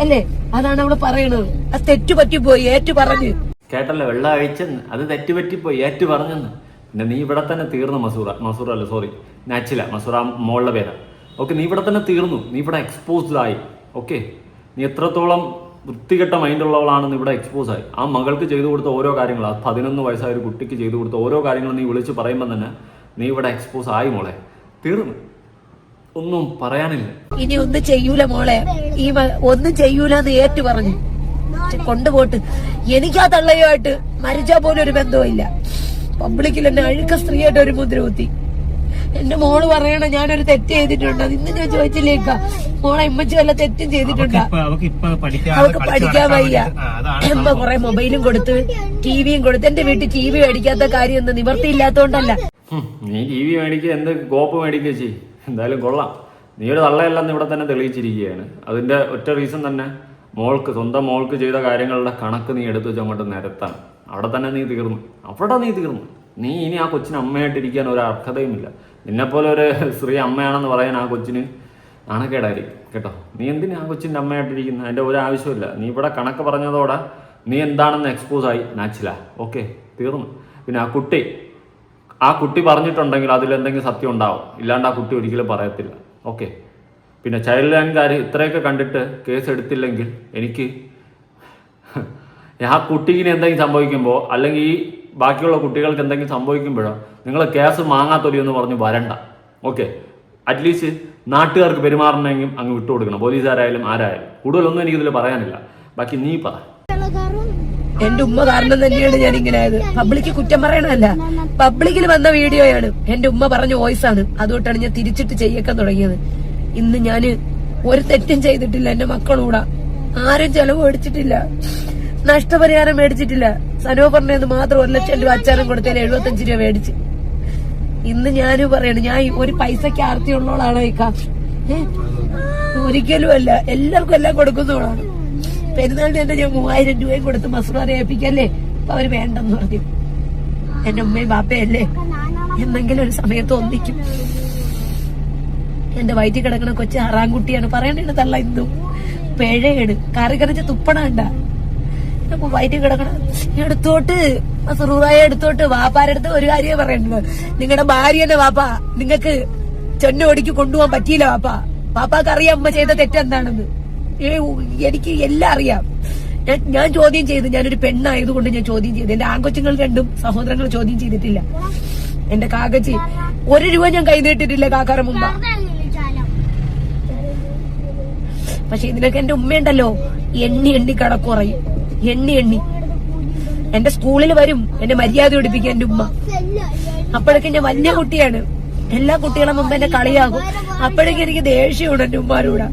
അല്ലേ, അതാണ് അവള് പറയണത്. അത് തെറ്റുപറ്റിപ്പോയി, ഏറ്റു പറഞ്ഞു. കേട്ടല്ലോ, വെള്ളം അഴിച്ചെന്ന്, അത് തെറ്റുപറ്റിപ്പോയി, ഏറ്റു പറഞ്ഞെന്ന്. പിന്നെ നീ ഇവിടെ തന്നെ തീർന്നു. മസൂറ അല്ല, സോറി, നാച്ചില. മസൂറ മോളുടെ പേരാ. ഓക്കെ, നീ ഇവിടെ തന്നെ തീർന്നു. നീ ഇവിടെ എക്സ്പോസ്ഡ് ആയി. ഓക്കെ, നീ എത്രത്തോളം വൃത്തികെട്ട മൈൻഡുള്ളവളാണെന്ന് ഇവിടെ എക്സ്പോസ് ആയി. ആ മകൾക്ക് ചെയ്തു കൊടുത്ത ഓരോ കാര്യങ്ങൾ, ആ 11 വയസ്സായ ഒരു കുട്ടിക്ക് ചെയ്തു കൊടുത്ത ഓരോ കാര്യങ്ങളും നീ വിളിച്ച് പറയുമ്പോൾ തന്നെ നീ ഇവിടെ എക്സ്പോസ് ആയി മോളെ. തീർന്നു, ഒന്നും പറയാനില്ല. ഇനി ഒന്നും ചെയ്യൂല മോളെ, ഈ ഒന്നും ചെയ്യൂലെന്ന് ഏറ്റു പറഞ്ഞു. കൊണ്ടുപോട്ട് എനിക്ക് ആ തള്ളയുമായിട്ട് മരിച്ചാ പോലും ഒരു ബന്ധവുമില്ല. പബ്ലിക്കിൽ എന്നെ അഴുക്ക സ്ത്രീയായിട്ട് ഒരു മുദ്ര കുത്തി. എന്റെ മോള് പറയണ ഞാനൊരു തെറ്റ് ചെയ്തിട്ടുണ്ട്. ഇന്ന് ഞാൻ ചോദിച്ചില്ലേക്ക, മോളെ ഇമ്മച്ചി വല്ല തെറ്റും ചെയ്തിട്ടുണ്ടാ? അവൾക്ക് പഠിക്കാൻ വയ്യ. എമ്മ കുറെ മൊബൈലും കൊടുത്ത് ടിവിയും കൊടുത്ത്. എന്റെ വീട്ടിൽ ടി വി മേടിക്കാത്ത കാര്യം ഒന്നും നിവർത്തിയില്ലാത്തോണ്ടല്ല. നീ ടി വി മേടിക്കുക, എന്ത് കോപ്പ് മേടിക്കുക ചെയ്യും. എന്തായാലും കൊള്ളാം, നീ ഒരു തള്ളയല്ലെന്ന് ഇവിടെ തന്നെ തെളിയിച്ചിരിക്കുകയാണ്. അതിന്റെ ഒറ്റ റീസൺ തന്നെ മോൾക്ക്, സ്വന്തം മോൾക്ക് ചെയ്ത കാര്യങ്ങളുടെ കണക്ക് നീ എടുത്തു വെച്ച് അങ്ങോട്ട് നിരത്താൻ. അവിടെ തന്നെ നീ തീർന്നു, അവിടെ നീ തീർന്നു. നീ ഇനി ആ കൊച്ചിന് അമ്മയായിട്ടിരിക്കാൻ ഒരു അർഹതയുമില്ല. നിന്നെപ്പോലെ ഒരു സ്ത്രീ അമ്മയാണെന്ന് പറയാൻ ആ കൊച്ചിന് നാണക്കേടായിരിക്കും കേട്ടോ. നീ എന്തിനാ ആ കൊച്ചിൻ്റെ അമ്മയായിട്ടിരിക്കുന്നത്? അതിൻ്റെ ഒരു ആവശ്യമില്ല. നീ ഇവിടെ കണക്ക് പറഞ്ഞതോടെ നീ എന്താണെന്ന് എക്സ്പോസ് ആയി, നാച്ചില. ഓക്കെ, തീർന്നു. പിന്നെ ആ കുട്ടി പറഞ്ഞിട്ടുണ്ടെങ്കിൽ അതിലെന്തെങ്കിലും സത്യം ഉണ്ടാവും, ഇല്ലാണ്ട് ആ കുട്ടി ഒരിക്കലും പറയത്തില്ല. ഓക്കെ, പിന്നെ ചൈൽഡ് ലൈൻകാർ ഇത്രയൊക്കെ കണ്ടിട്ട് കേസ് എടുത്തില്ലെങ്കിൽ എനിക്ക് ആ കുട്ടിക്ക് എന്തെങ്കിലും സംഭവിക്കുമ്പോൾ, അല്ലെങ്കിൽ ഈ ബാക്കിയുള്ള കുട്ടികൾക്ക് എന്തെങ്കിലും സംഭവിക്കുമ്പോഴോ നിങ്ങൾ കേസ് മാങ്ങാത്തൊലിയെന്ന് പറഞ്ഞ് വരണ്ട. ഓക്കെ, അറ്റ്ലീസ്റ്റ് നാട്ടുകാർക്ക് പെരുമാറണമെങ്കിൽ അങ്ങ് വിട്ടുകൊടുക്കണം, പോലീസുകാരായാലും ആരായാലും. കൂടുതലൊന്നും എനിക്കിതിൽ പറയാനില്ല. ബാക്കി നീ പറ. എന്റെ ഉമ്മ കാരണം തന്നെയാണ് ഞാൻ ഇങ്ങനെ ആയത്. പബ്ലിക്ക് കുറ്റം പറയണല്ല, പബ്ലിക്കിൽ വന്ന വീഡിയോയാണ്. എന്റെ ഉമ്മ പറഞ്ഞ വോയിസ് ആണ്. അതുകൊണ്ടാണ് ഞാൻ തിരിച്ചിട്ട് ചെയ്യേക്കാൻ തുടങ്ങിയത്. ഇന്ന് ഞാന് ഒരു തെറ്റും ചെയ്തിട്ടില്ല. എന്റെ മക്കളൂടാ ആരും ചെലവ് മേടിച്ചിട്ടില്ല, നഷ്ടപരിഹാരം മേടിച്ചിട്ടില്ല. സനോ പറഞ്ഞത് മാത്രം 1 ലക്ഷം രൂപ അച്ചാരം കൊടുത്തതിന് 75 രൂപ മേടിച്ച്. ഇന്ന് ഞാനും പറയണ, ഞാൻ ഒരു പൈസക്ക് ആർത്തിയുള്ളവളാണോ ഇക്ക? ഒരിക്കലും അല്ല, എല്ലാവർക്കും എല്ലാം കൊടുക്കുന്നവളാണ്. പെരുന്നാളിന് തന്നെ ഞാൻ 3000 രൂപയും കൊടുത്ത് മസൂറാരെ ഏൽപ്പിക്കല്ലേ. അപ്പൊ അവര് വേണ്ടെന്ന് പറഞ്ഞു. എന്റെ ഉമ്മയും ബാപ്പയല്ലേ, എന്നെങ്കിലും ഒരു സമയത്ത് ഒന്നിക്കും. എന്റെ വയറ്റിൽ കിടക്കണ കൊച്ചു ഹറാൻകുട്ടിയാണ് പറയണേണ് തള്ള ഇന്നും പിഴയാണ് കറി കറിച്ച് തുപ്പണണ്ട അപ്പൊ വയറ്റിൽ കിടക്കണം എടുത്തോട്ട് സുറൂറായ എടുത്തോട്ട് വാപ്പാരടുത്ത് ഒരു കാര്യമേ പറയുന്നത് നിങ്ങളുടെ ഭാര്യന്റെ വാപ്പ നിങ്ങക്ക് ചെന്നോടിക്ക് കൊണ്ടുപോകാൻ പറ്റിയില്ല വാപ്പാക്ക് അറിയാം അമ്മ ചെയ്ത തെറ്റെന്താണെന്ന്. എനിക്ക് എല്ലാം അറിയാം. ഞാൻ ചോദ്യം ചെയ്ത്, ഞാനൊരു പെണ്ണായതുകൊണ്ട് ഞാൻ ചോദ്യം ചെയ്തു. എന്റെ ആൺകൊച്ചുങ്ങൾ രണ്ടും സഹോദരങ്ങൾ ചോദ്യം ചെയ്തിട്ടില്ല. എന്റെ കാക്കച്ചി 1 രൂപ ഞാൻ കൈ നീട്ടിട്ടില്ല കാക്കാര മുമ്പ്. പക്ഷെ ഇതിനൊക്കെ എന്റെ ഉമ്മയുണ്ടല്ലോ എണ്ണി കടക്കുറയും. എണ്ണി എന്റെ സ്കൂളിൽ വരും എന്നെ മര്യാദ പഠിപ്പിക്കാൻ എന്റെ ഉമ്മ. അപ്പോഴേക്കും ഞാൻ വലിയ കുട്ടിയാണ്. എല്ലാ കുട്ടികളും മുമ്പ് എന്നെ കളിയാകും. അപ്പോഴേക്കും എനിക്ക് ദേഷ്യമുണ്ട് എന്റെ ഉമ്മാരോട്.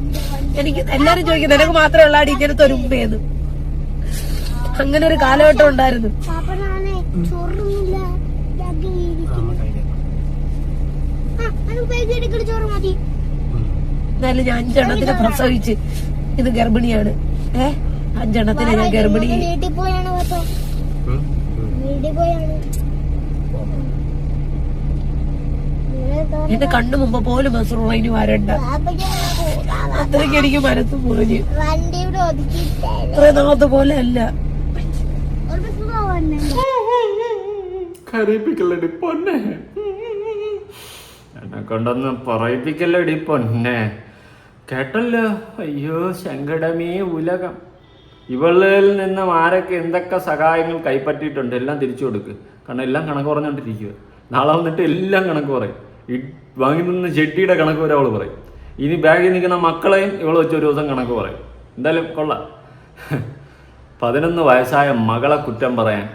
എനിക്ക് എല്ലാരും ചോദിക്കും നിനക്ക് മാത്രമേ ഉള്ളാടി ഇങ്ങനത്തെ ഒരു ഉമ്മയെന്ന്. അങ്ങനെ ഒരു കാലഘട്ടം ഉണ്ടായിരുന്നു. എന്നാലും ഞാൻ 5 എണ്ണത്തിനെ പ്രസവിച്ച് ഇത് ഗർഭിണിയാണ്. 5 എണ്ണത്തിനെ ഞാൻ ഗർഭിണി. എന്റെ കണ്ണു മുമ്പ് പോലും മസറൂറിന് വരണ്ട. അത്രയ്ക്ക് എനിക്ക് മനസ്സ് മുറിഞ്ഞു. നാളത്തെ പോലെ അല്ല. കരയിപ്പിക്കല്ലടി പൊന്നെ, എന്നെ കൊണ്ടൊന്നും പറയിപ്പിക്കല്ലടി പൊന്നെ. കേട്ടല്ലോ, അയ്യോ സങ്കടമേ ഉലകം. ഇവളിൽ നിന്ന് ആരൊക്കെ എന്തൊക്കെ സഹായങ്ങൾ കൈപ്പറ്റിയിട്ടുണ്ട് എല്ലാം തിരിച്ചു കൊടുക്ക്. കാരണം എല്ലാം കണക്ക് പറഞ്ഞുകൊണ്ടിരിക്കുക. നാളെ വന്നിട്ട് എല്ലാം കണക്ക് പറയും. വാങ്ങി നിന്ന് ചെട്ടിയുടെ കണക്ക് വരെ അവൾ പറയും. ഇനി ബാഗിൽ നിൽക്കുന്ന മക്കളെയും ഇവൾ വെച്ച് ഒരു ദിവസം കണക്ക് പറയും. എന്തായാലും കൊള്ളാം. 11 വയസ്സായ മകളെ കുറ്റം പറയാൻ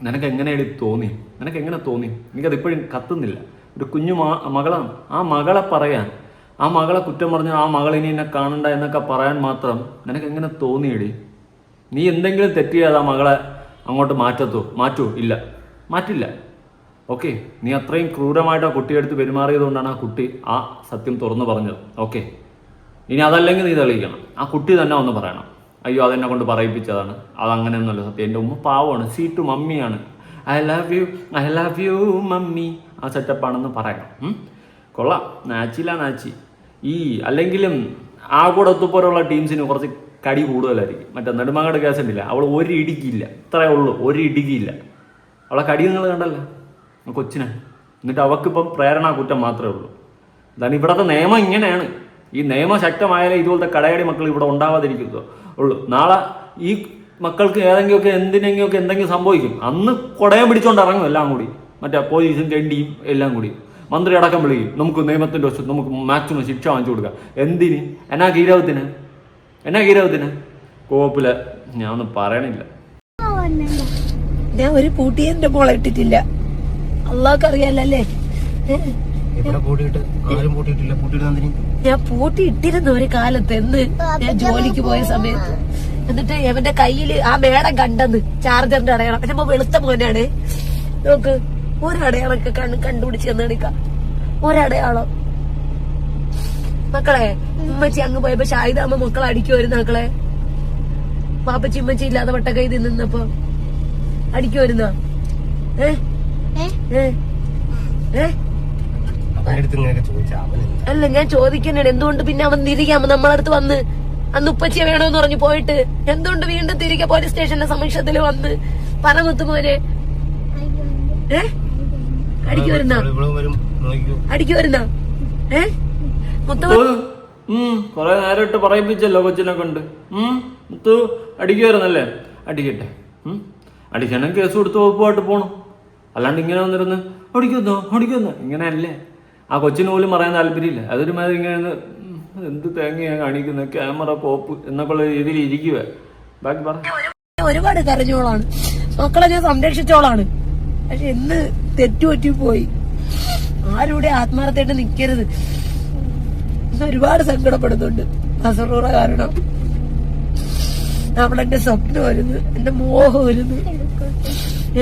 നിനക്ക് എങ്ങനെയാണ് തോന്നി? നിനക്ക് എങ്ങനെ തോന്നി? എനിക്കതിപ്പോഴും കത്തുന്നില്ല. ഒരു കുഞ്ഞു മകളാണ്. ആ മകളെ പറയാൻ, ആ മകളെ കുറ്റം പറഞ്ഞ് ആ മകൾ ഇനി എന്നെ കാണണ്ട എന്നൊക്കെ പറയാൻ മാത്രം നിനക്ക് എങ്ങനെ തോന്നിയിടി? നീ എന്തെങ്കിലും തെറ്റ് ചെയ്യാതെ ആ മകളെ അങ്ങോട്ട് മാറ്റുമോ? ഇല്ല, മാറ്റില്ല. ഓക്കെ, നീ അത്രയും ക്രൂരമായിട്ട് ആ കുട്ടിയെടുത്ത് പെരുമാറിയതുകൊണ്ടാണ് ആ കുട്ടി ആ സത്യം തുറന്നു പറഞ്ഞത്. ഓക്കെ, ഇനി അതല്ലെങ്കിൽ നീ തെളിയിക്കണം. ആ കുട്ടി തന്നെ ഒന്ന് പറയണം, അയ്യോ അതെന്നെ കൊണ്ട് പറയിപ്പിച്ചതാണ്, അതങ്ങനെയൊന്നുമല്ല സത്യം, എൻ്റെ ഉമ്മ പാവമാണ്, സീറ്റു മമ്മിയാണ്, ഐ ലവ് യു മമ്മി, ആ സെറ്റപ്പാണെന്ന് പറയണം. കൊള്ളാം, നാച്ചി. അല്ലെങ്കിലും ആ കൂടെ ഒത്തുപോലുള്ള ടീംസിന് കുറച്ച് കടി കൂടുതലായിരിക്കും. മറ്റേ നെടുമങ്ങാട് കേസുണ്ടില്ല, അവൾ ഒരു ഇടുക്കിയില്ല, ഇത്രയേ ഉള്ളൂ, ഒരു ഇടുക്കിയില്ല. അവളെ കടി നിങ്ങൾ കണ്ടല്ലേ കൊച്ചിനെ. എന്നിട്ട് അവൾക്കിപ്പം പ്രേരണ കുറ്റം മാത്രമേ ഉള്ളൂ. ഇതാണ് ഇവിടുത്തെ നിയമം. ഇങ്ങനെയാണ്. ഈ നിയമം ശക്തമായാലേ ഇതുപോലത്തെ കടയടി മക്കൾ ഇവിടെ ഉണ്ടാവാതിരിക്കുക ഉള്ളൂ. നാളെ ഈ മക്കൾക്ക് ഏതെങ്കിലുമൊക്കെ എന്തെങ്കിലും സംഭവിക്കും. അന്ന് കുടയം പിടിച്ചോണ്ട് ഇറങ്ങും എല്ലാം കൂടി, മറ്റേ പോലീസും കെണ്ടിയും എല്ലാം കൂടി. മന്ത്രി അടക്കം വിളിക്കും, നമുക്ക് നിയമത്തിൻ്റെ വശത്ത് നമുക്ക് മാക്സിമം ശിക്ഷ വാങ്ങിച്ചു കൊടുക്കാം. എന്തിന്? എന്നാ ഗീരവത്തിന് കോപ്പില് ഞാൻ ഒന്നും പറയണില്ല. ഞാൻ ഒരു പൂട്ടിയെ എന്റെ മോളെ ഇട്ടിട്ടില്ല. അള്ളാഹ്ക്ക് അറിയാലല്ലേ. ഞാൻ പൂട്ടി ഇട്ടിരുന്നു ഒരു കാലത്ത്. എന്ന് ഞാൻ ജോലിക്ക് പോയ സമയത്ത്. എന്നിട്ട് എവന്റെ കയ്യില് ആ മേടം കണ്ടെന്ന് ചാർജറിന്റെ അടയാളം. എന്നെ വെളുത്ത മോനാണ്. നോക്ക്, ഒരടയാളൊക്കെ കണ്ടുപിടിച്ച് തന്നെടുക്കാം. ഒരടയാളം. മക്കളെ, ഉമ്മച്ചി അങ്ങ് പോയപ്പോ ഷാഹിദാമ്മ മക്കളെ അടിക്കുമായിരുന്നു. മക്കളെ, പാപ്പച്ചി ഉമ്മച്ചി ഇല്ലാതെ വട്ടക്കൈ നിന്നപ്പോ അടിക്കുമായിരുന്നോ? അല്ല, ഞാൻ ചോദിക്കുന്നുണ്ട് എന്തുകൊണ്ട് പിന്നെ അവൻ തിരികെ നമ്മളടുത്ത് വന്ന് അന്ന് ഉപ്പച്ചിയെ വേണമെന്ന് പറഞ്ഞു പോയിട്ട് എന്തുകൊണ്ട് വീണ്ടും തിരികെ പോലീസ് സ്റ്റേഷന്റെ സമീക്ഷത്തിൽ വന്ന് പറമുത്തു മോനെ അടിക്കുമായിരുന്ന കൊറേ നേരിട്ട് പറയിപ്പിച്ചല്ലോ കൊച്ചിനെ കൊണ്ട്. മുത്തു അടിക്കുമായിരുന്നല്ലേ? അടിക്കട്ടെ. അടിക്കണം കേസ് കൊടുത്ത് വകുപ്പായിട്ട് പോണം. അല്ലാണ്ട് ഇങ്ങനെ വന്നിരുന്ന് അടിക്കുന്നോ ഇങ്ങനെയല്ലേ. ആ കൊച്ചിന് പോലും പറയാൻ താല്പര്യമില്ല. അതൊരു മാതിരി ഇങ്ങനെ എന്ത് തേങ്ങയാണ് കാണിക്കുന്നത്, ക്യാമറ കോപ്പ് എന്നൊക്കെയുള്ള രീതിയിൽ ഇരിക്കുക. ബാക്കി പറ. ഒരുപാട് കരഞ്ഞോളാണ്, മക്കളെ ഞാൻ സംരക്ഷിച്ചോളാണ്. പക്ഷെ എന്ന് തെറ്റുപറ്റി പോയി. ആരുടെ ആത്മാർത്ഥമായിട്ട് നിൽക്കരുത്. ഒരുപാട് സങ്കടപ്പെടുന്നുണ്ട് മസറൂറ കാരണം. അവളെന്റെ സ്വപ്നമായിരുന്നു, എന്റെ മോഹമായിരുന്നു,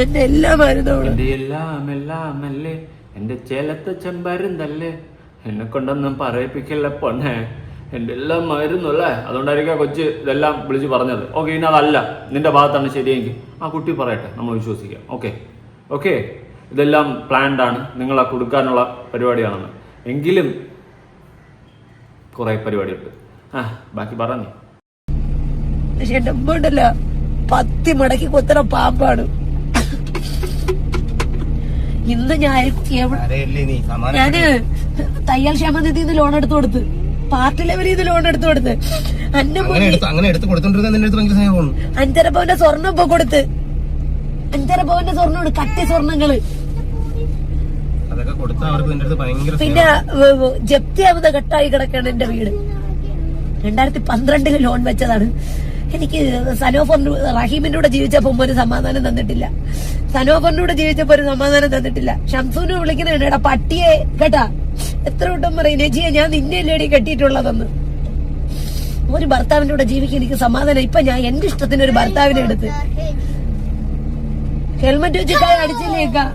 എന്റെ എല്ലാമായിരുന്നു. എല്ലാമല്ലേ എന്റെ ചേലത്തെ ചെമ്പരുന്തല്ലേ, എന്നെ കൊണ്ടൊന്നും പറയിപ്പിക്കല്ല പൊന്നെ, എന്റെ എല്ലാം ആയിരുന്നു അല്ലേ. അതുകൊണ്ടായിരിക്കും കൊച്ച് ഇതെല്ലാം വിളിച്ച് പറഞ്ഞത്. ഓക്കെ, ഇനി അതല്ല നിന്റെ ഭാഗത്താണ് ശരിയെങ്കിൽ ആ കുട്ടി പറയട്ടെ, നമ്മൾ വിശ്വസിക്കാം. ഓക്കെ ഇതെല്ലാം പ്ലാൻഡ് ആണ്, നിങ്ങളെ കൊടുക്കാനുള്ള പരിപാടിയാണെന്ന്. എങ്കിലും കുറെ പരിപാടിയുണ്ട്. ബാക്കി പറഞ്ഞു. പക്ഷെ എന്റെ അമ്മ ഉണ്ടല്ലോ 10 മടക്കി കൊത്തണ പാമ്പാണ്. ഇന്ന് ഞാന് തയ്യൽ ക്ഷേമനിധിന്ന് ലോൺ എടുത്തു കൊടുത്ത്, പാർട്ടി ലെവലിൽ നിന്ന് ലോൺ എടുത്തു കൊടുത്ത്, 5.5 പവന്റെ സ്വർണ്ണം ഇപ്പൊ കൊടുത്ത്, 5.5 പവന്റെ സ്വർണ്ണം, കട്ടി സ്വർണ്ണങ്ങള്. പിന്നെ ജപ്തിയാവുന്ന ഘട്ടമായി കിടക്കാണ് എന്റെ വീട്. 2012 ലോൺ വെച്ചതാണ്. എനിക്ക് റഹീമിന്റെ കൂടെ ജീവിച്ചപ്പോ ഒരു സമാധാനം തന്നിട്ടില്ല, സനോഫറിന്റെ കൂടെ ജീവിച്ചപ്പോ ഒരു സമാധാനം തന്നിട്ടില്ല. ഷംസൂനെ വിളിക്കുന്നുണ്ട്, എടാ പട്ടിയെ കേട്ടാ, എത്ര വട്ടം പറയും നജിയെ ഞാൻ നിന്നെ ലേടി കെട്ടിയിട്ടുള്ളതെന്ന്. ഒരു ഭർത്താവിന്റെ കൂടെ ജീവിക്കാൻ എനിക്ക് സമാധാനം. ഇപ്പൊ ഞാൻ എന്റെ ഇഷ്ടത്തിന് ഒരു ഭർത്താവിനെ എടുത്ത് ഹെൽമെറ്റ് വെച്ചിട്ട് അടിച്ചില്ലേക്കാ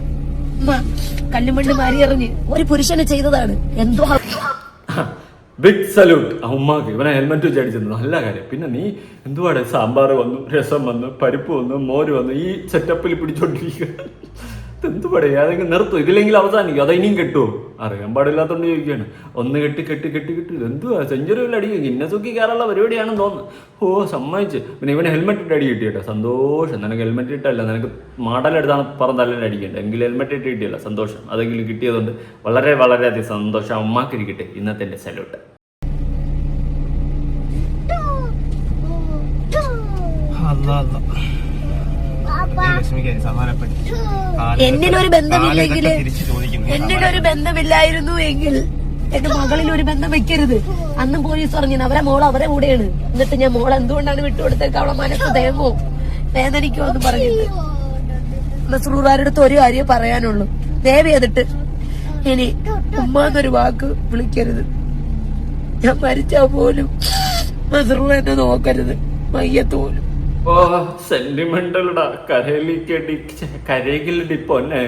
കല്ലുമണ്ണ് മാറി എറിഞ്ഞ് ഒരു പുരുഷന് ചെയ്തതാണ്. എന്തോ ബിഗ് സല്യൂട്ട് ഉമ്മാക്ക്. ഇവനെ ഹെൽമെറ്റ് വെച്ച് അടിച്ചത് നല്ല കാര്യം. പിന്നെ നീ എന്തുവാടെ സാമ്പാർ വന്നു, രസം വന്നു, പരിപ്പ് വന്നു, മോര് വന്നു, ഈ സെറ്റപ്പിൽ പിടിച്ചോണ്ടിരിക്കുക. എന്തുപാടെ ഏതെങ്കിലും നിർത്തും, ഇതില്ലെങ്കിൽ അവസാനിക്കും. അത് ഇനിയും കെട്ടുമോ അറിയാൻ പാടില്ലാത്തോണ്ട് ചോദിക്കുകയാണ്. ഒന്ന് കെട്ടി കെട്ടി കെട്ടി കെട്ടി എന്തുവാ സെഞ്ചുറിയിൽ അടിക്കും, ഗിന്നസൊക്കെ കയറാനുള്ള പരിപാടിയാണെന്ന് തോന്നുന്നു. സമ്മതിച്ച്. പിന്നെ ഇവന് ഹെൽമെറ്റ് ഇട്ട് അടി കിട്ടിയട്ടെ, സന്തോഷം. നിനക്ക് ഹെൽമെറ്റ് ഇട്ടല്ല, നിനക്ക് മാടലെടുത്താണ് പറന്നല്ലേ അടിക്കേണ്ടത്, എങ്കിൽ ഹെൽമെറ്റ് ഇട്ട് കിട്ടിയല്ല, സന്തോഷം. അതെങ്കിലും കിട്ടിയതുകൊണ്ട് വളരെ വളരെയധികം സന്തോഷം. ഉമ്മാക്കിരിക്കട്ടെ ഇന്നത്തെ എൻ്റെ സല്യൂട്ട്. എന്നിലൊരു ബന്ധമില്ലെങ്കിൽ, എന്നിലൊരു ബന്ധമില്ലായിരുന്നു എങ്കിൽ എന്റെ മകളിൽ ഒരു ബന്ധം വെക്കരുത്. അന്ന് പോലീസ് പറഞ്ഞു അവരെ മോൾ അവരെ കൂടെയാണ്. എന്നിട്ട് ഞാൻ മോൾ എന്തുകൊണ്ടാണ് വിട്ടുകൊടുത്തേക്ക്, അവളെ മനസ്സ് തേങ്ങോ വേദനിക്കോ എന്ന് പറഞ്ഞിട്ട് മസ്റൂറാരുടെ അടുത്ത് ഒരു കാര്യം പറയാനുള്ളൂ, ദയവ് ചെയ്തിട്ട് ഇനി ഉമ്മാന്നൊരു വാക്ക് വിളിക്കരുത്. ഞാൻ മരിച്ചാ പോലും മസ്റൂർ എന്നെ നോക്കരുത്, മയ്യത്ത് പോലും. സെന്റിമെന്റൽടാ, കരയിലടി പൊന്നെ.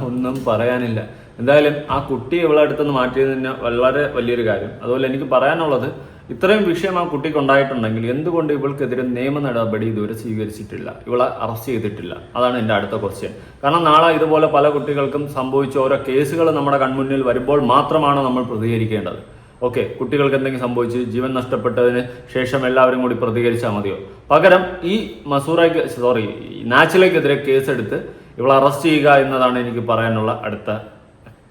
ഒന്നും പറയാനില്ല. എന്തായാലും ആ കുട്ടി ഇവളെ അടുത്തുനിന്ന് മാറ്റിയത് തന്നെ വളരെ വലിയൊരു കാര്യം. അതുപോലെ എനിക്ക് പറയാനുള്ളത്, ഇത്രയും വിഷയം ആ കുട്ടിക്ക് ഉണ്ടായിട്ടുണ്ടെങ്കിൽ എന്തുകൊണ്ട് ഇവൾക്കെതിരെ നിയമ നടപടി ഇതുവരെ സ്വീകരിച്ചിട്ടില്ല, ഇവളെ അറസ്റ്റ് ചെയ്തിട്ടില്ല? അതാണ് എൻ്റെ അടുത്ത ക്വസ്റ്റ്യൻ. കാരണം നാളെ ഇതുപോലെ പല കുട്ടികൾക്കും സംഭവിച്ച ഓരോ കേസുകൾ നമ്മുടെ കൺമുന്നിൽ വരുമ്പോൾ മാത്രമാണ് നമ്മൾ പ്രതികരിക്കേണ്ടത്. ഓക്കെ, കുട്ടികൾക്ക് എന്തെങ്കിലും സംഭവിച്ച് ജീവൻ നഷ്ടപ്പെട്ടതിന് ശേഷം എല്ലാവരും കൂടി പ്രതികരിച്ചാൽ മതിയോ? പകരം ഈ നാച്ചിലേക്കെതിരെ കേസെടുത്ത് ഇവളെ അറസ്റ്റ് ചെയ്യുക എന്നതാണ് എനിക്ക് പറയാനുള്ള അടുത്ത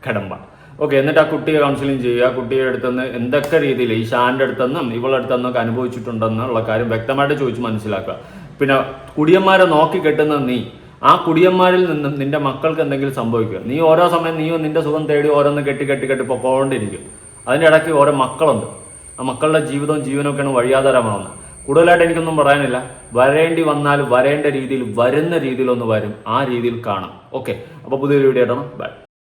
കടമ്പ. ഓക്കെ, എന്നിട്ട് ആ കുട്ടിയെ കൗൺസിലിംഗ് ചെയ്യുക. കുട്ടിയുടെ അടുത്തുനിന്ന് എന്തൊക്കെ രീതിയിൽ ഈ ഷാൻ്റെ അടുത്തുനിന്നും ഇവളുടെ അടുത്തുനിന്നൊക്കെ അനുഭവിച്ചിട്ടുണ്ടെന്നുള്ള കാര്യം വ്യക്തമായിട്ട് ചോദിച്ച് മനസ്സിലാക്കുക. പിന്നെ കുടിയന്മാരെ നോക്കി കെട്ടുന്ന നീ, ആ കുടിയന്മാരിൽ നിന്നും നിന്റെ മക്കൾക്ക് എന്തെങ്കിലും സംഭവിക്കുക, നീ ഓരോ സമയം നീയും നിന്റെ സുഖം തേടി ഓരോന്ന് കെട്ടി കെട്ടി കെട്ടി പൊക്കോണ്ടിരിക്കും. അതിൻ്റെ ഇടയ്ക്ക് ഓരോ മക്കളുണ്ട്, ആ മക്കളുടെ ജീവിതവും ജീവനൊക്കെയാണ് വഴിയാധാരമാവുന്നത്. കൂടുതലായിട്ട് എനിക്കൊന്നും പറയാനില്ല. വരേണ്ടി വന്നാൽ വരേണ്ട രീതിയിൽ, വരുന്ന രീതിയിലൊന്ന് വരും, ആ രീതിയിൽ കാണാം. ഓക്കെ, അപ്പോൾ പുതിയൊരു വീഡിയോ ആയിട്ടാണ്. ബൈ.